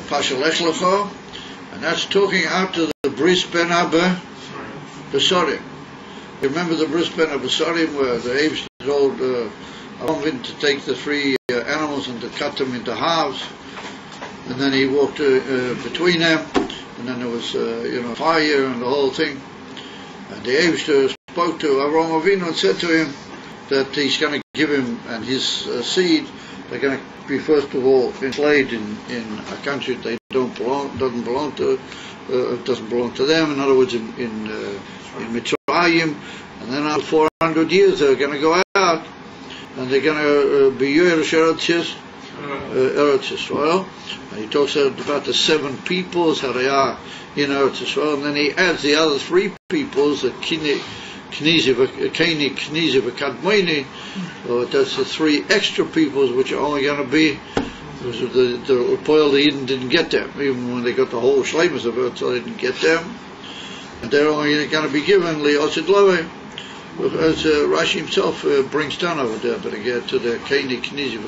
Pasha Lech Lecha, and that's talking out to the bris ben Abba Besorim. You remember the bris ben of Besorim where the Eibush told Avram to take the three animals and to cut them into halves, and then he walked between them, and then there was fire and the whole thing. And the Eibush spoke to Avraham Avinu and said to him that he's going to give him and his seed, they're going to be first of all enslaved in a country that they doesn't belong to them. In other words, in Mitzrayim, and then after 400 years they're going to go out and they're going to be Yerush Eretz Yisrael. And he talks about the 7 peoples how they are in Eretz Yisrael, and then he adds the other 3 peoples, the Keni, Knizi, Kadmoni. That's the 3 extra peoples which are only going to be, because the Poil the Eden didn't get them, even when they got the whole Shleimus of it, so they didn't get them. And they're only going to be given Li'otzid Lowe, as Rashi himself brings down over there, but again to the Keni, Knizi,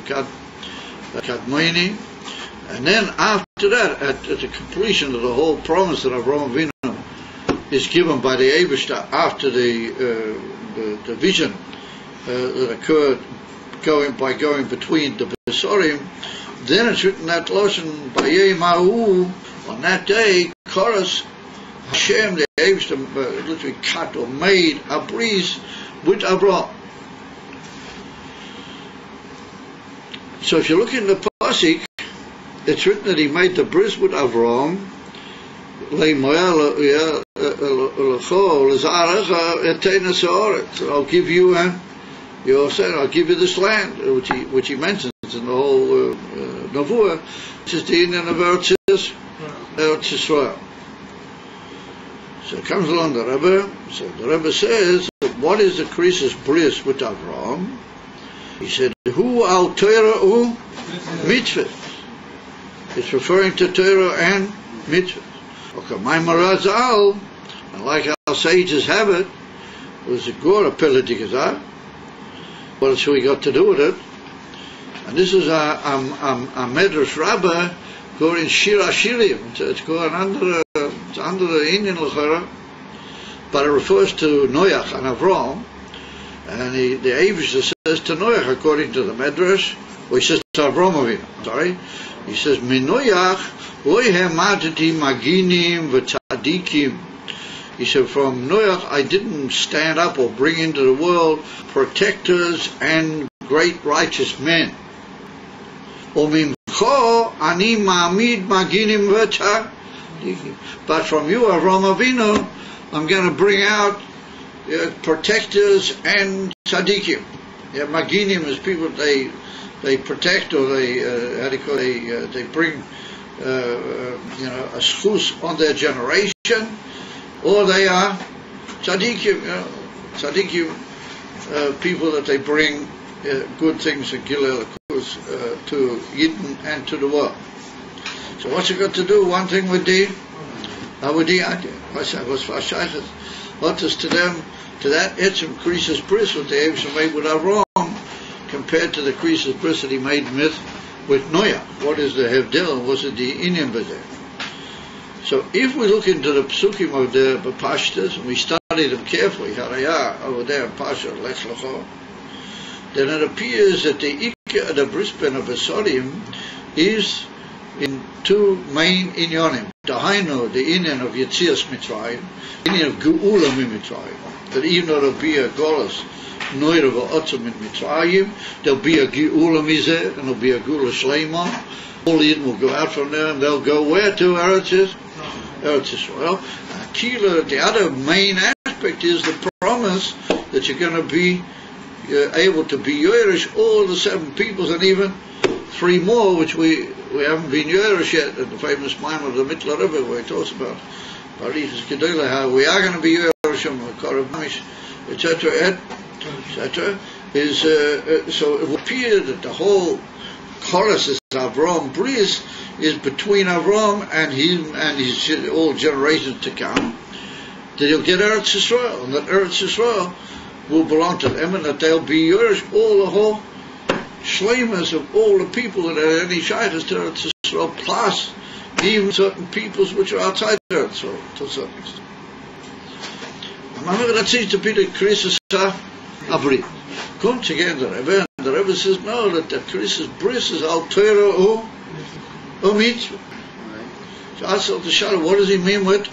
Kadmoni. And then after that, at the completion of the whole promise that Avraham Avinu is given by the Eibush after the vision that occurred going between the Besorim, then it's written that Loshen Mahu, on that day, Chorus, Hashem, the Eibush, literally cut or made a bris with Avraham. So if you look in the Pasuk, it's written that he made the bris with Avraham. I'll give you I'll give you this land, which he mentions in the whole Nevuah, which is the Indian of Eretz Yisrael. So it comes along the Rebbe. So the Rebbe says, what is the Krisis bris with Avraham? He said, Hu al Torah u mitzvah. It's referring to Torah and mitzvah. Okay, my Marazal, and like our sages have it, was a Gora Pilati Gazar. What else we got to do with it? And this is a Medrash Rabbah going Shir Ashirim. It's going under the Indian Lachara, but it refers to Noach and Avram. And the Eibush says to Noach, according to the Medrash, or he says to Avram Avinu, sorry, he says, Minoyach loihem matati maginim v'tzadikim. He said, from Noach I didn't stand up or bring into the world protectors and great righteous men. Umimcho ani ma'amid maginim v'tzadikim. But from you, Avram Avinu, I'm going to bring out protectors and tzadikim. Yeah, maginim is people they protect, or they they bring a schus on their generation, or they are tzadikim, people that they bring good things and gilel to Yidden and to the world. So what's it got to do? One thing with the what is to them, to that etzem krisis bris what the Eibush made with Avraham, compared to the krisis bris that he made with Noach. What is the hevdel? Was it the inyan b'zeh? So if we look into the psukim of the Pashtas and we study them carefully, Harayah over there in Pasha Lech Lecho, then it appears that the bris ben of Besorim is in 2 main inyanim. Dahainu, the inyan of Yetzias Mitzrayim, inyan of Geula Mitzrayim. That even though there'll be a Golas Noira v'otzim in Mitzrayim, there'll be a Geula Mizeh, and there'll be a Geula Shleima. All the Yidden will go out from there, and they'll go where to? Eretz Yisrael. Kila, the other main aspect is the promise that you're going to be able to be Yerush all the 7 peoples, and even 3 more, which we haven't been Yerush yet, in the famous Maimon of the Mitla Rebbe, where he talks about Parishas Gedula, how we are going to be Yerush, etc., is so it would appear that the whole chorus is Avram bris is between Avram and him and his all generations to come, that he'll get Eretz Yisrael, and that Eretz Yisrael will belong to them, and that they'll be yours, all the whole shleimas of all the people that are any shaykhs to Eretz Yisrael, plus even certain peoples which are outside Eretz Yisrael to a certain extent. Remember, that seems to be the Krisis Abrit. Come together, and the Rebbe says, no, that the Krisis Bris is Al Torah or Mitzvah. So I asked the Shadow, what does he mean with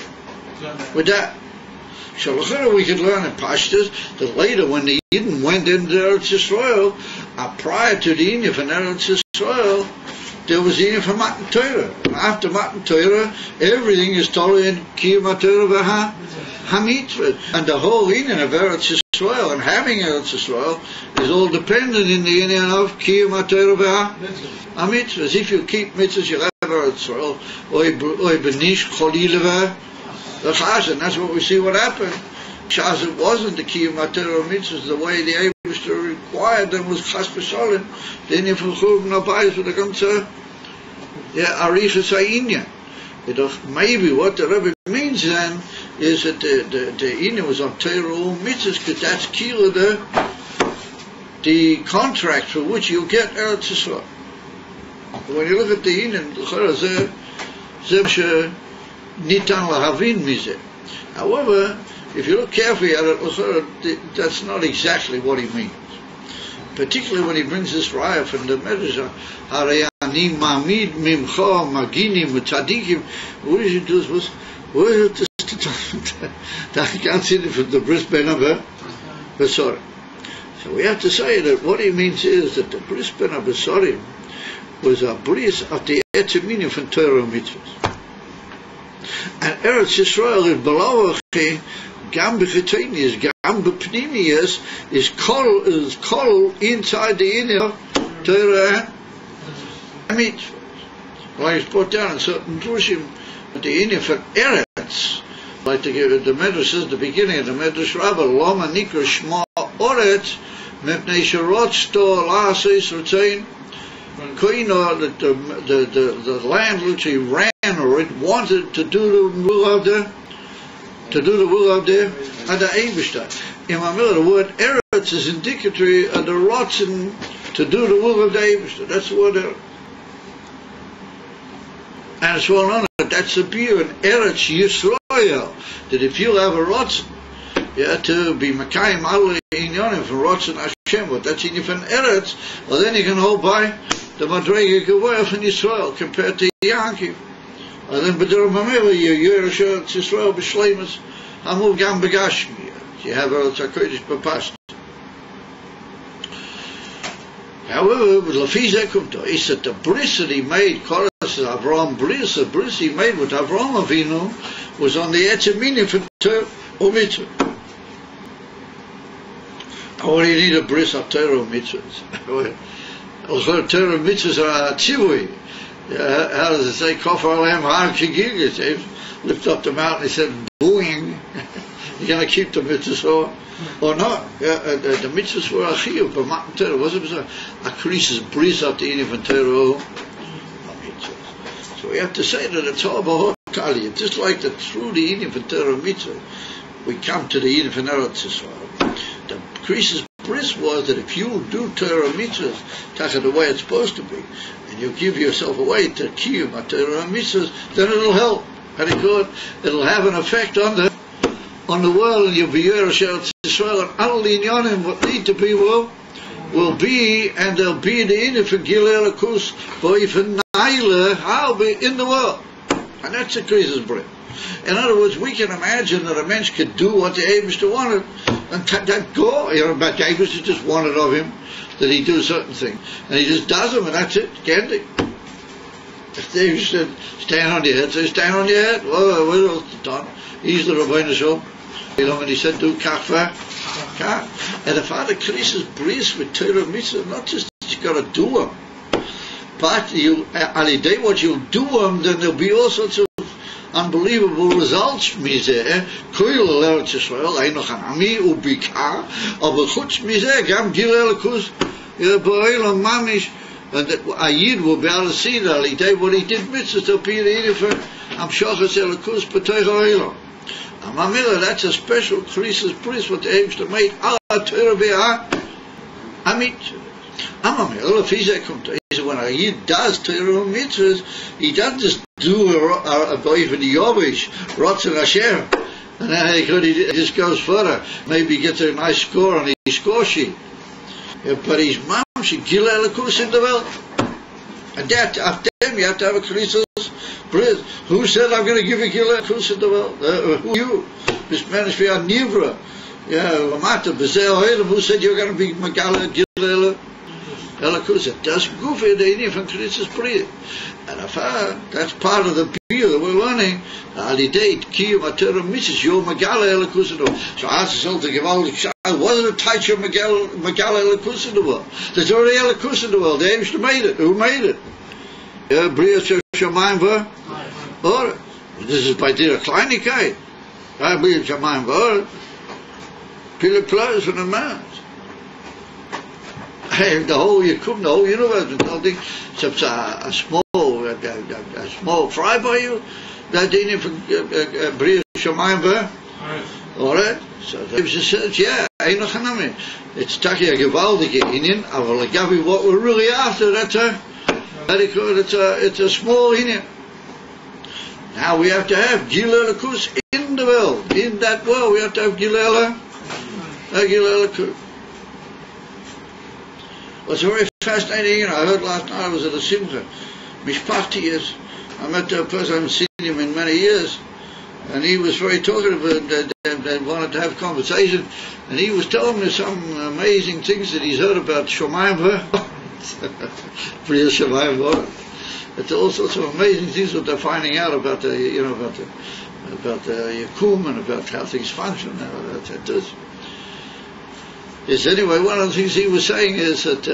that? So we could learn in Pashtus that later when the Yidden went into Eretz Yisrael, prior to the Inyan in Eretz Yisrael, there was Inyan for Matan Torah. And after Matan Torah, everything is Torah in Kiyum HaTorah HaMitzvah. And the whole Inyan of Eretz Yisrael and having Eretz Yisrael is all dependent in the Inyan of Kiyum HaTorah HaMitzvah. If you keep mitzvahs, you have Eretz Yisrael. Oy benish cholileva. And that's what we see what happened. Shas it wasn't the Kiyum HaTorah mitzvahs the way the Eibishter required them was Chas V'Sholem. Then if you Churban Abayis with the Gamsa, Arichas HaInyan. Maybe what the Rebbe means then is that the Inyan was on Torah mitzvahs because that's killer the contract for which you get Eretz Yisrael. When you look at the Inyan, Nitan lahavin mize. However, if you look carefully at it, that's not exactly what he means. Particularly when he brings this raya from the Medrash, Harayani mamid mimcha maginim tzadikim. What does he do? What is that? I can't see it from the bris ben besorim. So we have to say that what he means is that the bris ben besorim was a bris of the etzeminim from Torah mitzvahs. And Eretz Yisrael is below gam b'chitonius, gam b'pnimius is kol inside the inner Torah mitzvah. Like it's put down in certain drushim, the inner for Eretz, like the Medrash says, the beginning of the Medrash Rabbah, Loma Nikra Shma Oretz, Mepnei Sherotz To La'aseh Rotzein. Koino, that the land which he ran or it wanted to do the will of the and the Eibishter. In my middle, the word Eretz is indicatory of the rotzen to do the will of the Eibishter. That's the word Eretz. And it's well known that that's the view in Eretz Yisrael, that if you have a rotzen, you have to be Makayim Ali Inyonim from rotzen Hashem, but that's in Eretz, well then you can hold by the Madrega Gavoya from Yisrael compared to Yankiv. And then B'der Mamela, Yerush Eretz Yisrael B'Shleimus Hamu Gam B'Gashmi. You have Eretz HaKodesh B'Pashto. However, Lafizeh Kumto, he said the bris that he made, Koras Avraham bris, the bris he made with Avraham Avinu was on the Etzemini for Torah Mitzvah. What do you need a bris of Torah Mitzvahs? Torah mitzvahs are tzivui. How does it say? Kofar Alehem Har Kigigis. Lift up the mountain. He said, "Booing." You're going to keep the mitzvahs or not? The mitzvahs were a chiyuv, but Matan Torah wasn't a krisis bris of the inyan from Torah. So we have to say that it's all about Kali. Just like that through the inyan from Torah mitzvah, we come to the inyan from Eretz Yisrael. The krisis bris was that if you do Torah mitzvahs, that's the way it's supposed to be, and you give yourself away to Kiyum HaTorah mitzvahs, then it'll help. Very good. It'll have an effect on the world, and you'll be Yerush Eretz Yisrael, and all the inyanim what need to be will be, and there'll be the inyan for Gilei Elokus, Bo'ifin Naila, I'll be in the world. And that's a krisis bris. In other words, we can imagine that a mensch could do what the Eibishter wanted, and that go. But the Eibishter just wanted of him that he do certain things, and he just does them, and that's it. Can't he? If the Eibishter stand on your head, say stand on your head. Well, what else done? He's the Rabbeinu Shalom. And he said, do kachva. And if other krisis bris with Torah mitzvah, not just that you got to do them, but you, aliday what you do them, then there'll be all sorts of unbelievable results מזה, כל ארץ ישראל, היינו חנמי וביקר, אבל חוץ מזה, גם גיל אלוקוס, בעולם ממש, and that a Yid will be able to see that he did what he did mitzvahs to be the Yid for Amshachas Elokus B'Toich HaOlam. Mamila, that's a special krisis bris what the Eibishter made ala Torah Amit. Mamila, if he's when a Yid does Torah mitzvahs, he doesn't just do a boy for the Yovish, Rotzen Hashem. And then he just goes further. Maybe he gets a nice score on his score sheet. But his mom, she gila elikus in the world. And that, after him, you have to have a Christus bris. Who said I'm going to give a gila elikus in the world? Who you? This man is for your nivra. Yeah, Lamata, Bezel, who said you're going to be Magala gila elikus? That's goofy, they need from Christus bris. And that's part of the view that we're learning. Alidate, Kiyum, Atera, Mrs. Yo, Magala elikus. So ask yourself to give all the child. Wasn't it tight your Magala elikus in the world? There's already elikus in the world. They actually made it. Who made it? Yeah, Bria Shamayim Var. Or this is by Dira Kleinigkeit. Bria Shamayim Var. Pile Plus from the man. The whole Yakum, the whole universe, except a small fry by you. That didn't even Bria Shamayim Var. All right. So they says, yeah, it's taki a gewaldige Indian, aber Gabi, what we're really after, it's a small Indian. Now we have to have Gila Lakus in the world, in that world, we have to have Gila Lakus. What's very fascinating, I heard last night, I was at a Simcha, Mishpachti is, I met a person, I haven't seen him in many years, and he was very talkative and wanted to have conversation, and he was telling me some amazing things that he's heard about Shomayim Priya Shomayim. It's all sorts of amazing things that they're finding out about the about the Yakum and about how things function. Yes, anyway, one of the things he was saying is that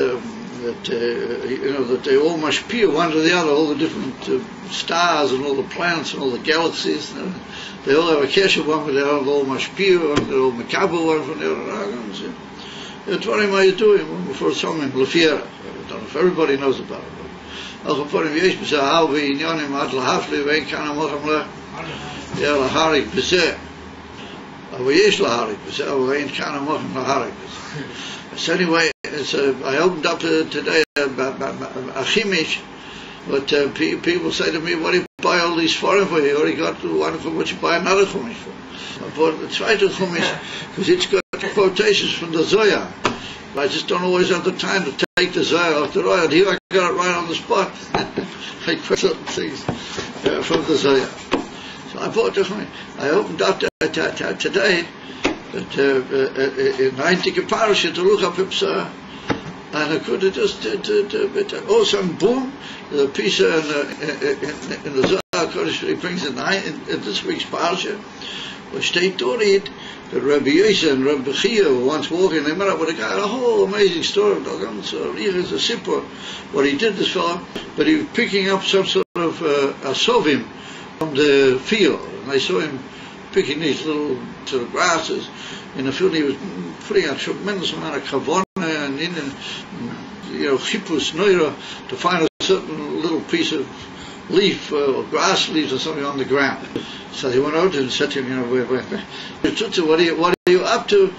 that they all must peer one to the other, all the different stars and all the planets and all the galaxies. They all have a kesher, one from the other, all must peer, one they all makabel, one from the other. That's what am I doing before someone Lafiera. I don't know if everybody knows about it. Also for him yesh b'seh hal v'inyonim ad lahafli v'ein kana mochem le laharik b'seh. Yesh laharik b'seh v'ein kana mochem laharik b'seh. So anyway, I opened up today about a chimish, but people say to me, what do you buy all these foreign for? You already got one for what you buy another chumash for. I bought the zweite chumash because it's got quotations from the Zohar. But I just don't always have the time to take the Zohar off the Royal. Here I got it right on the spot. I put certain things from the Zohar. So I bought the chumash. I opened up today in 90 parasha to look up Ipsa. And I could have just some boom, the piece in the Zohar Kodesh he brings in this week's parasha, which they told it that Rabbi Yosef and Rabbi Chia were once walking. They met up with a guy. A whole amazing story. So here is a sipur. What he did, this fellow, but he was picking up some sort of asovim from the field, and they saw him picking these little sort of grasses in the field. He was putting a tremendous amount of kavon and chipus noira to find a certain little piece of leaf or grass leaves or something on the ground. So he went over to him and said to him, what are you up to?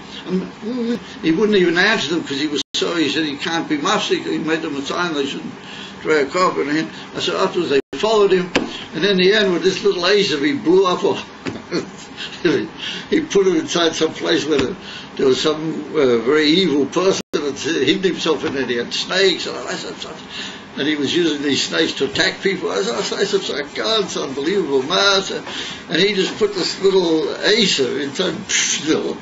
He wouldn't even answer them because he said he can't be mafsik. He made them a sign they shouldn't try a carpet on him. I said afterwards they followed him, and in the end with this little ace he blew up he put it inside some place where there was some very evil person that hid himself in it. He had snakes, and he was using these snakes to attack people. I said, God, it's unbelievable, mass. And he just put this little acer inside, the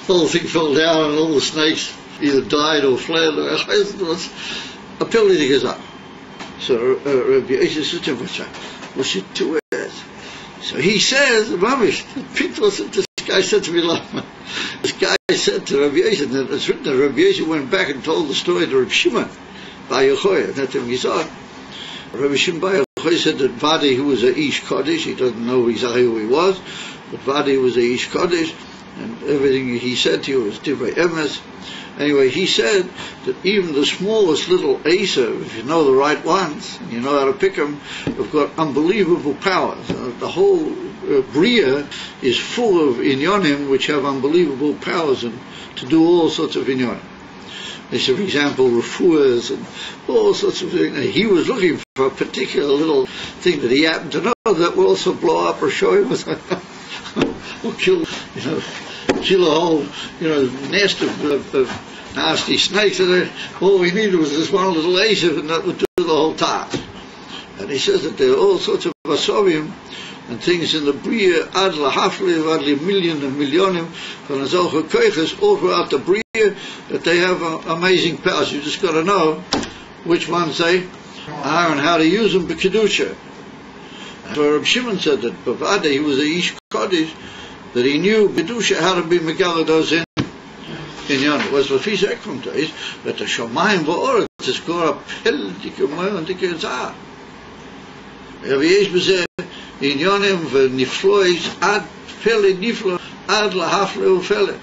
whole thing fell down, and all the snakes either died or fled. A penalty goes up. So Rabbi Yosef said to him, what's it to it? So he says, Mamish, this guy said to me, this guy said to Rabbi Yosef, and it's written that Rabbi Yosef went back and told the story to Rabbi Shimon Bar Yochai, and that's him he saw it. Rabbi Shimon Bar Yochai said that Vadi, who was a Ish Kodesh, he doesn't know exactly who he was, but Vadi was a Ish Kodesh, and everything he said to you was Divrei Emes. Anyway, he said that even the smallest little Acer, if you know the right ones, and you know how to pick them, have got unbelievable powers. The whole Bria is full of inyonim which have unbelievable powers and to do all sorts of inyonim. They said, for example, refuahs and all sorts of things. He was looking for a particular little thing that he happened to know that will also blow up or show him. or kill a whole, nest of nasty snakes. And all we needed was this one little Esav, and that would do the whole task. And he says that there are all sorts of asovim and things in the Bria, ad lahafli, ad million and millionim, from the Zohar Koiches, all throughout the Bria, that they have amazing powers. You just got to know which ones they are and how to use them, b'kedusha. So Reb Shimon said that Bavada, he was a Ish Kodesh, that he knew b'kedusha how to be megalados in Yon. It was Lafis Ekram days, that the Shomayim v'oret is called a Pel Dikimoy and Dikizah. Yesh b'zeh Inyonim v'niflois ad Pele niflo ad lahafle ufele.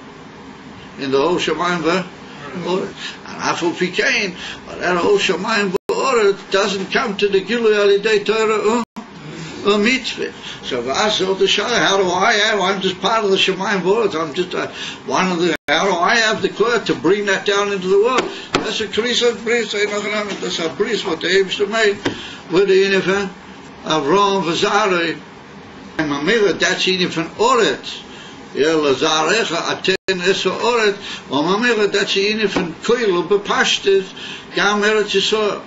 In the whole Shomayim v'oret. And Afal Pikain, but that whole Shomayim v'oret doesn't come to the Gilui Alidei Torah a mitzvah. So the Shah, how do I have? I'm just part of the Shemayim V'oret. I'm just one of the. How do I have the cloth to bring that down into the world? That's a Krisa bris. That's a bris what the Eibster made with the Inifan Avram V'Zarei and Mamira. That's Inifan Oret. Yeah, Lazarecha Aten Esa Oret. Or Mamira. That's Inifan Koilu B'Pashtes Gam Eretz Yisrael.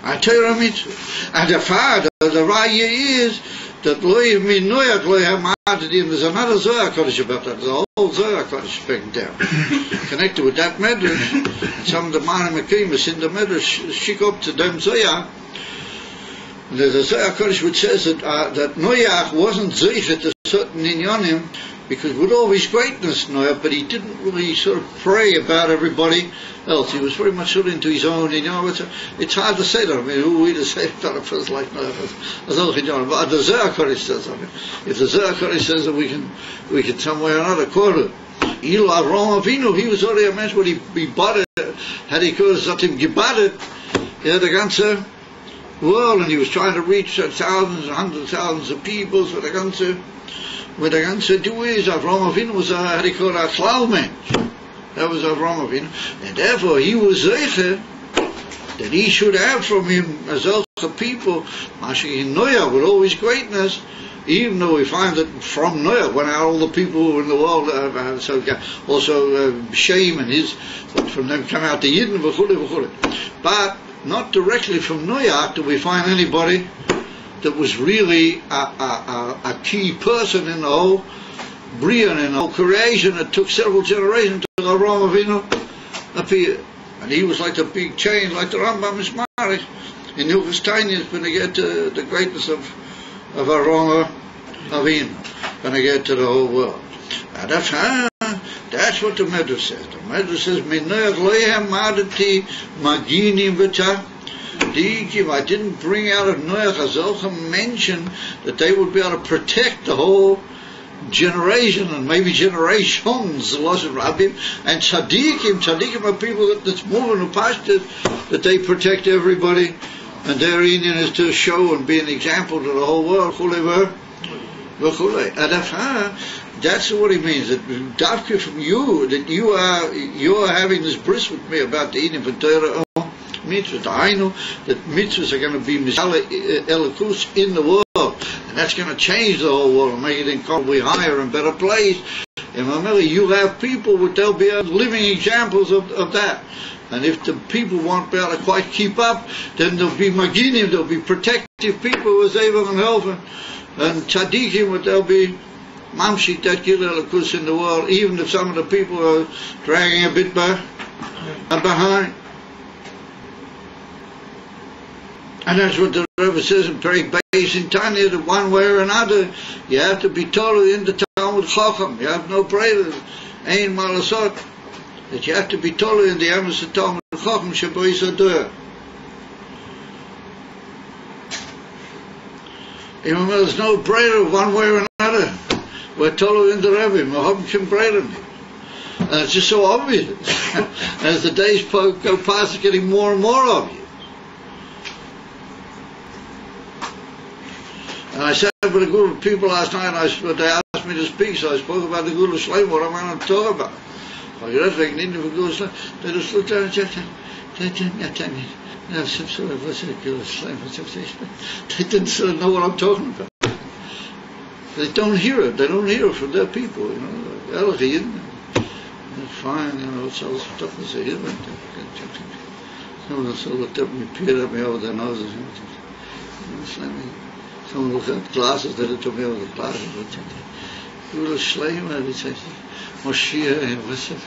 I tell you mitzvah. And the father, the raya is that loy minoyak loy hamadim. There's another Zohar Kodesh about that. There's a whole Zohar Kodesh speaking down, connected with that medrash. Some of the Manim Akimis in the medrash shik up to them Zohar. There's a Zohar Kodesh which says that that Noach wasn't zeichet to certain inyanim, because with all his greatness, Noach, but he didn't really sort of pray about everybody else. He was very much sort of into his own. It's hard to say that. I mean, who we to say that a person like Noach? But the Zohar Kodesh says something. If the Zohar Kodesh says that we can some way or another quote it. Ilu Avraham Avinu, he was already a man when he bought it, had he could have him gebadet, the ganze world, and he was trying to reach thousands and hundreds of thousands of people. So the ganze do is Avraham Avinu was had he called a klal mensch. That was Avraham Avinu, and therefore he was zeicher that he should have from him as other people, Mashiach Noah, with all his greatness. Even though we find that from Noah went out all the people in the world, also Shem and his, from them come out the Yidden, but not directly from Noah do we find anybody that was really a key person in the whole Bria and in the whole creation. It took several generations till Avraham Avinu appeared. And he was like the big change, like the Rambam is married in Hilchos Tainis, when they get to the greatness of Avraham Avinu, when they get to the whole world. And that's what the Medrash says. The Medrash says, Minach loyem adati maginim v'ta. I didn't bring out of Noach Azolcha mention that they would be able to protect the whole generation and maybe generations, the loss of Rabbim, and tzaddikim are people that's moving the pastures, that they protect everybody, and their union is to show and be an example to the whole world. And that's what he means, that Davka from you, that you're having this bris with me about the eating for Torah mitzvahs. I know that mitzvahs are going to be elikus in the world, and that's going to change the whole world and make it incredibly higher and better place. And remember, you have people with they'll be living examples of that. And if the people won't be able to quite keep up, then there'll be maginim, there'll be protective people who are able and helping, and tzaddikim, there'll be mamshik that gil elikus in the world, even if some of the people are dragging a bit behind. And that's what the Rebbe says in Perek Beis in Tanya, that one way or another, you have to be totally in the Talmud Chacham. You have no prayer, Ein Malasot, that you have to be totally in the Emes of Talmud Chacham, Shebo Yisadur. Even though there's no prayer one way or another, we're totally in the Rebbe, Mahob can pray to me. And it's just so obvious. As the days go past, it's getting more and more obvious. And I sat with a group of people last night, and they asked me to speak, so I spoke about the Gula Shleim, what am I going to talk about? They just looked at it and they didn't sort of know what I'm talking about. They don't hear it. They don't hear it from their people. You know, it's fine. You know, it's all stuff to say. Someone will look at me, peer at me over their noses. Someone look at glasses. They look at me over the glasses. You will slay him. And he says, Moshiach and what's it?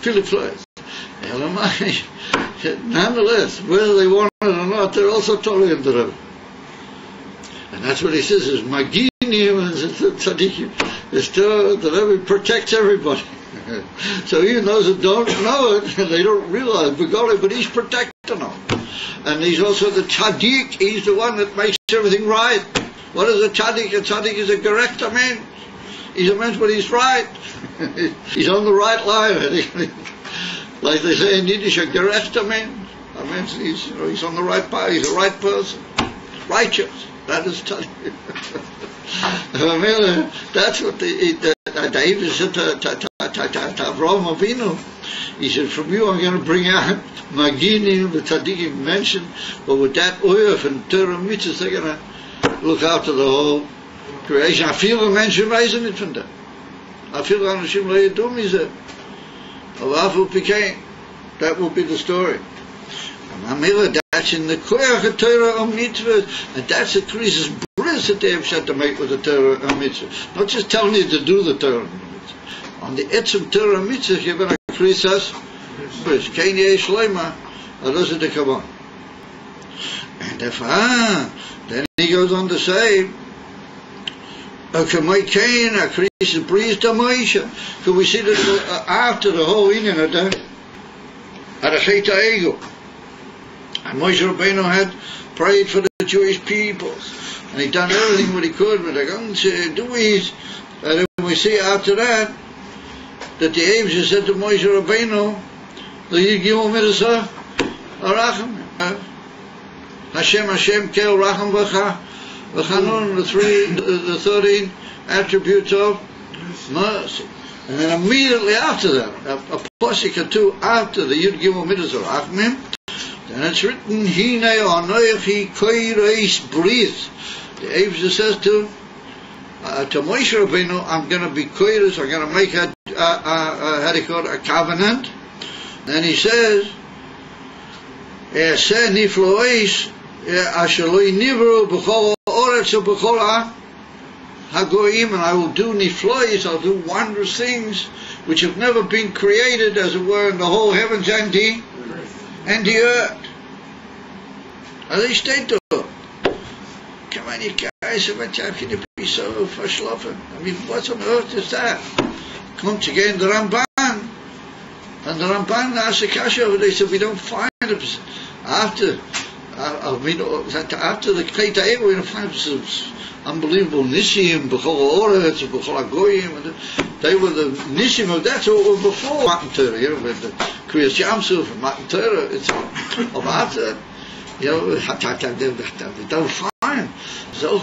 Philip Floyd. Nonetheless, whether they want it or not, they're also tolerant of it. And that's what he says, is Maginim and Tzaddikim. The Rebbe protects everybody. So even those that don't know it, they don't realize, but he's protecting them. And he's also the Tzaddik, he's the one that makes everything right. What is a Tzaddik? A Tzaddik is a corrector man. He's a man, but he's right. He's on the right line. Like they say in Yiddish, a gerechter man. I mean, he's on the right path. He's a right person, righteous. That is Tzaddik. That's what David said to Avraham Avinu. He said, "From you, I'm going to bring out Maginim, the Tzaddikim mentioned, but with that oil and Torah mitzvahs, they're going to look after the whole creation." I feel a mention raising it from them. I feel Anashim lo yedum mizeh. That will be the story. That's in the Koyach Torah and Mitzvah, and that's the Krisis bris that they have said to make with the Torah and Mitzvah. Not just telling you to do the Torah and Mitzvah. On the Etzem Torah and Mitzvah, you're going to Krisis bris. Kein yesh leima, doesn't it come on? And if, then he goes on to say, can we see that after the whole Indian had done had a Cheta Ego, and Moshe Rabbeinu had prayed for the Jewish people, and he'd done everything what he could with the guns to do it. And then we see after that that the angel said to Moshe Rabbeinu, Hashem kel racham v'cha v'chanun, the 13 attributes of mercy. And then immediately after that, a pasuk or two after the Yud Gimel Midas of Rachmim, then it's written, Hine anoichi koireis bris. The Eibush says to Moshe Rabbeinu, I'm going to be koireis, I'm going to make a covenant. Then he says, E'aseh niflois asher lo nivru b'chol ha'oretz u'b'chol Hagoyim, and I will do niflois, I'll do wondrous things which have never been created, as it were, in the whole heavens and the earth. As they state to him, come on, you guys, how can you be so verschlafen? I mean, what on earth is that? Comes again the Ramban, and the Ramban asked the Kasha, they said, we don't find it after the Cheta Ego, we don't find it unbelievable Nisim, B'chol Ha'oretz, B'chol Hagoyim. They were the Nisim of that, so it was before Matan Torah, you know, with the Kriyas Yamsuf and Matan Torah, it's of after, you know, they don't find. So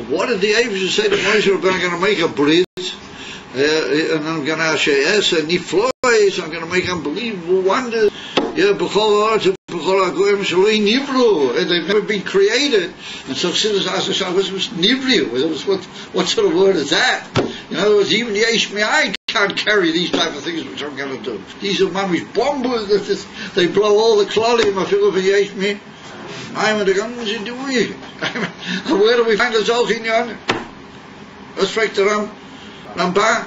what did the Eibush say to Moshe? I'm going to make a bridge, and I'm going to say, and niflois, I'm going to make unbelievable wonders. Yeah, B'chol Ha'oretz, B'chol Hagoyim, Shaloi Nivru, and they've never been created. And so Chassidus asked themselves, what's Nivru? What sort of word is that? In other words, even the Yesh Me'ai can't carry these type of things which I'm going to do. These are mamish bombers, they blow all the klolim, I feel, of the Yesh Me'ai. I'm the guns in the way. Where do we find the Zolch in Yon? Let's break the Ramban.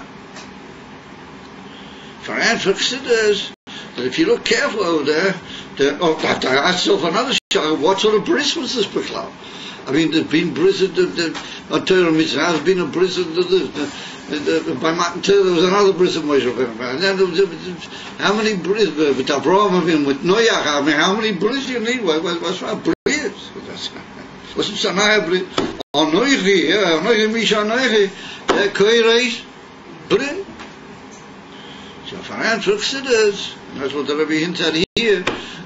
For Chassidus, that if you look careful over there, I asked myself another shot, what sort of bris was this B'chlau? I mean, there's been bris on Torah Mitzvah, there's been a bris by Matan Torah, there was another bris of Moshe Rabbeinu. And then how many bris, with Avraham Avinu, with Noach, I mean, how many bris do you need? What's wrong? Bris? What's the Sanaya bris? Anoichi, Misha Anoichi, Koireis, bris. So for Chassidus, that's what the Rebbe hinted here,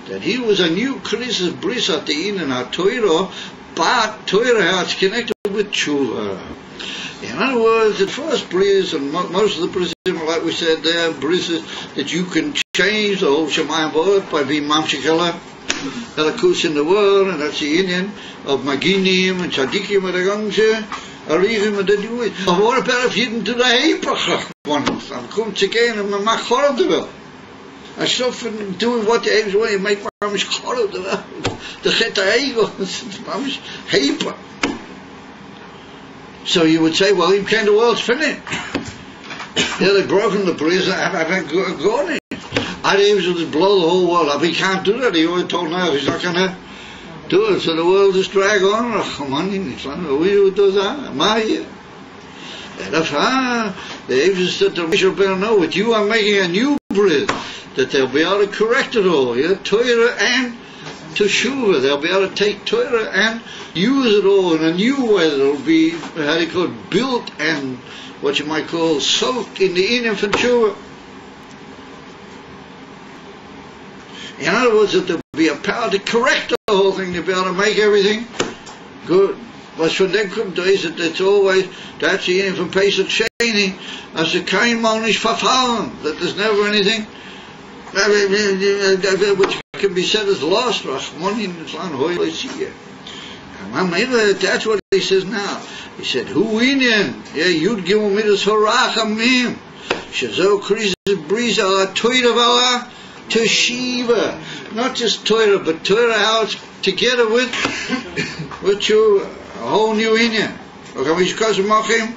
that he was a new Krisis bris at the in and HaTorah, but Torah has connected with Tshuva. In other words, the first bris, and most of the bris, like we said there, bris that you can change the whole Shemayim V'Earth by being Mamshik Elikus in the world, and that's the Indian of Maginim and Tzadikim and the Gangse, Arigim and the Jewish. But what about if you didn't do the Heipach one? Dann kommt sie gehen und man macht Chorel der Welt. And stop doing what the Eibs want, you make Mamish Chorel der Welt. The Chet HaEgo, Mamish Heipach. So you would say, well, you can't, the world's finished. Yeah, they've broken the bridge and gone in. I'd able to blow the whole world up. He can't do that. He already told now he's not going to do it. So the world just drag on. Oh, come on, we do that. My year. The angels said to Mishra better know it. You are making a new bridge that they'll be able to correct it all. Yeah, Torah and Teshuvah. They'll be able to take Torah and use it all in a new way that'll be, how do you call it, built and what you might call soaked in the Inyan for Teshuvah. In other words, that there'll be a power to correct the whole thing, to be able to make everything good. But for them come days that it's always, that's the Inyan from Pesach Sheni, as the kein Mal nicht verfallen, that there's never anything which can be said as lost. That's what he says now. He said, Hu Inyan, yeah, you'd give me this Harachamim, Shazo Kriz Breeze ala Toidavala. Teshiva, not just Torah, but Torah how it's together with you, a whole new Inyan. Okay, we discuss Machim.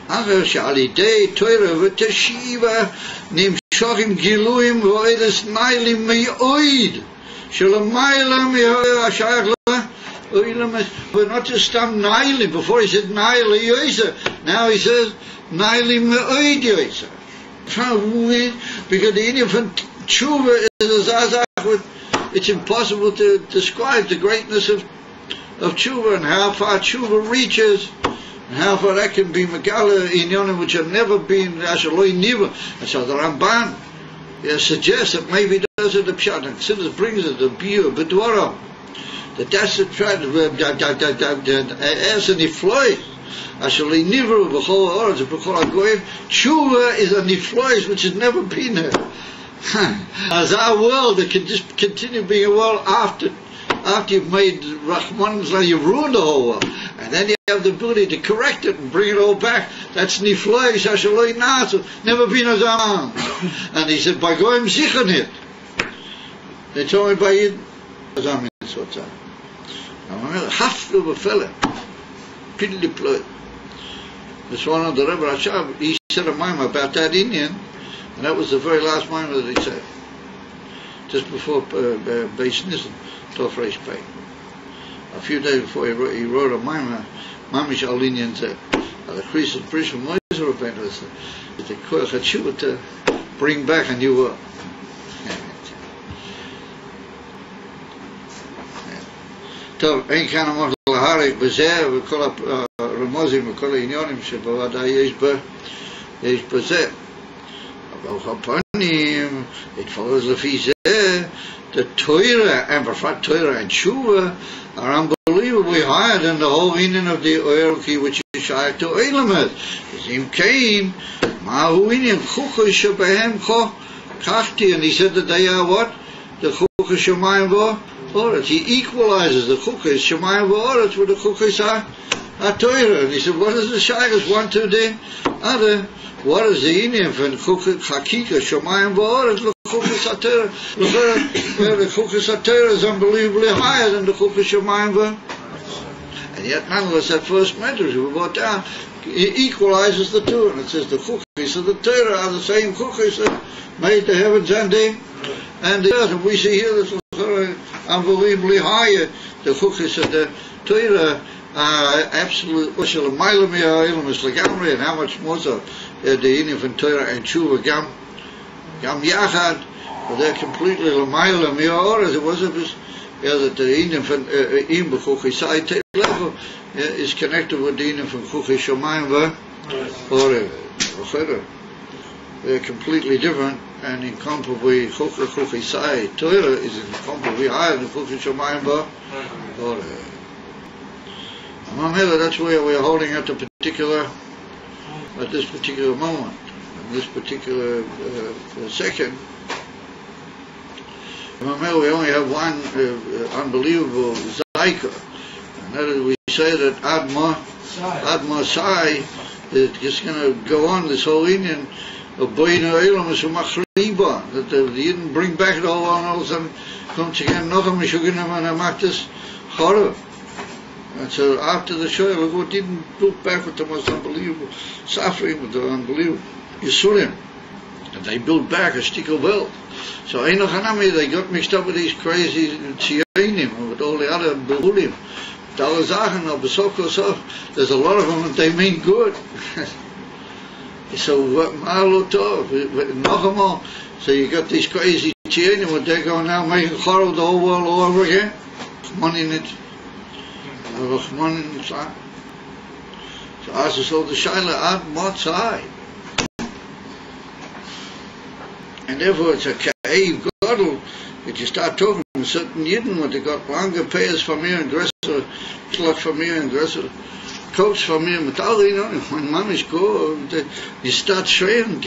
Acher Shalidei Torah v'Teshiva Nimshochim Giluim v'Oedes Nailim Me'oid Shalamayla Me'ashayach La Oilam. But not just Stam Nailim. Before he said Naila Yoisa, now he says Nailim Me'oid Yoisa. Because the Inyan from Tshuva is a zazach. It's impossible to describe the greatness of Tshuva and how far Tshuva reaches and how far that can be Megala Inyanim which have never been Ashaloi Niva. And so the Ramban suggests that maybe it does it the Pshat and Siddhas brings it the Biur B'Dwara, that that's the trend as an Iflois Ashaloi Niva B'Chol Ha'oretz B'Chol HaGoyim. Tshuva is an Iflois which has never been there. As our world, that can just continue being a world after you've made Rahman, you've ruined the whole world, and then you have the ability to correct it and bring it all back. That's Nifloi Shashaloi Nasu, never been a Zaman. And he said, by going Zichanit, they told me by Yid Zaman Sotzah. Haftu B'Fele, Pidli Ploi. This one of the Rebbe Rashab, he said a mime about that Inyan. And that was the very last mimer that he said, just before Beis Nissen, Tov Reish Pei. A few days before he wrote a mimer, Mamish Al Inyan said, the Christ of Prish from Moshe Rabbeinu said, the Koyach HaTshuva to bring back a new world. טוב, אין כאן המוח להרג בזה, וכל הרמוזים וכל העניונים שבוודאי יש בזה. It follows לפי זה, the Torah and Bafrat Torah and Tshuva are unbelievably higher than the whole Inyan of the Oyeruki which is shaykh to Eilamed. Zim Kain, Ma'hu Inyan, Chuchoy Shebehem Cho Kachti, and he said that they are what? The Chuchoy Shemayim V'Oretz. He equalizes the Chuchoy Shemayim V'Oretz with the Chuchoy HaTorah. And he said, what is the shaykh? One to the other. What is the Inyan from Chakika, Shemayim V'Oretz, the Chukas HaTorah? The Chukas HaTorah is unbelievably higher than the Chukas Shemayim V'Oretz. And yet nonetheless that first medrash we brought down, it equalizes the two, and it says the Chukas of the Torah are the same Chukas that made the heavens and the earth. And we see here this unbelievably higher. The Chukas of the Torah absolute, and how much more so the Inyan from Torah and Tshuva Gam Yachad, they're completely L'mayla Mi'or, as it was that the Inyan from Im B'Chuchisai level is connected with the Inyan from Chuchis Shemayim V'Oretz. They're completely different and incomparably Chuchisai Torah is incomparably higher than Chuchis Shemayim V'Oretz. That's where we're holding at this particular moment, in this particular second. Remember, we only have one unbelievable Zaika. And that is, we say that Adma Sai is just going to go on this whole Indian of Boina Elam is Machriba, that they didn't bring back the whole one, all of a sudden comes again, Nothing Mishuginam and Amaktis horror. And so after the show, we didn't look back with the most unbelievable suffering, with the unbelievable Yisurim. And they built back a stick of wealth. So Eino Hanami, they got mixed up with these crazy Tzionim, with all the other Behulim. There's a lot of them and they mean good. So so you got these crazy Tzionim, what they're going now making horror the whole world all over again. Money in it. So as I saw the Shaila Ad Motzai. And therefore it's a Ka'ev Godel that you start talking to certain Yidden what they got longer payers from here and dresser slot from here and dresser coats from here but all you know when mamish go you start saying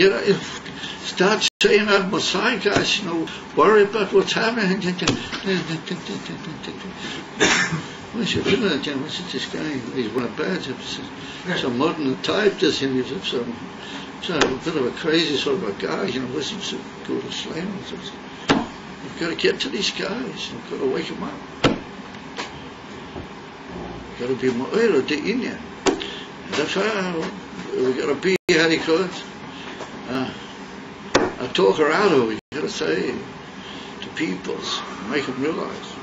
start saying Ad Motzai guys, you know, worry about what's happening. What's this guy? He's one of bad. Some modern type this him. He's some a bit of a crazy sort of a guy. You know, listen to go to slam. You've got to get to these guys. You've got to wake them up. You've got to be more the Indian. That's how we got to be. How do you call it? A talker out of. We got to say to peoples, make them realize.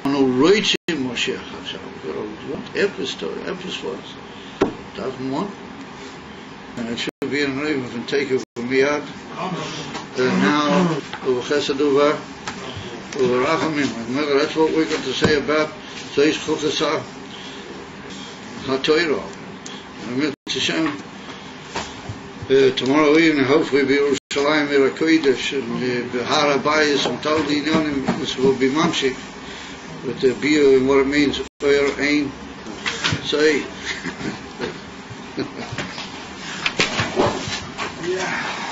No right in Moshiach Hashem. We've got to want every story, every source. Doesn't want. And it should be an even and take it from me out. Now, over Chesaduva, over Rachamim. That's what we're going to say about Zeis Chukasa HaToiro. And Hashem, tomorrow evening, hopefully, be Yerushalayim Mirakoidesh, and the Har HaBayis, and all the Inyonim, this will be Mamshik. With the beer and what it means, fair aim, say. Yeah.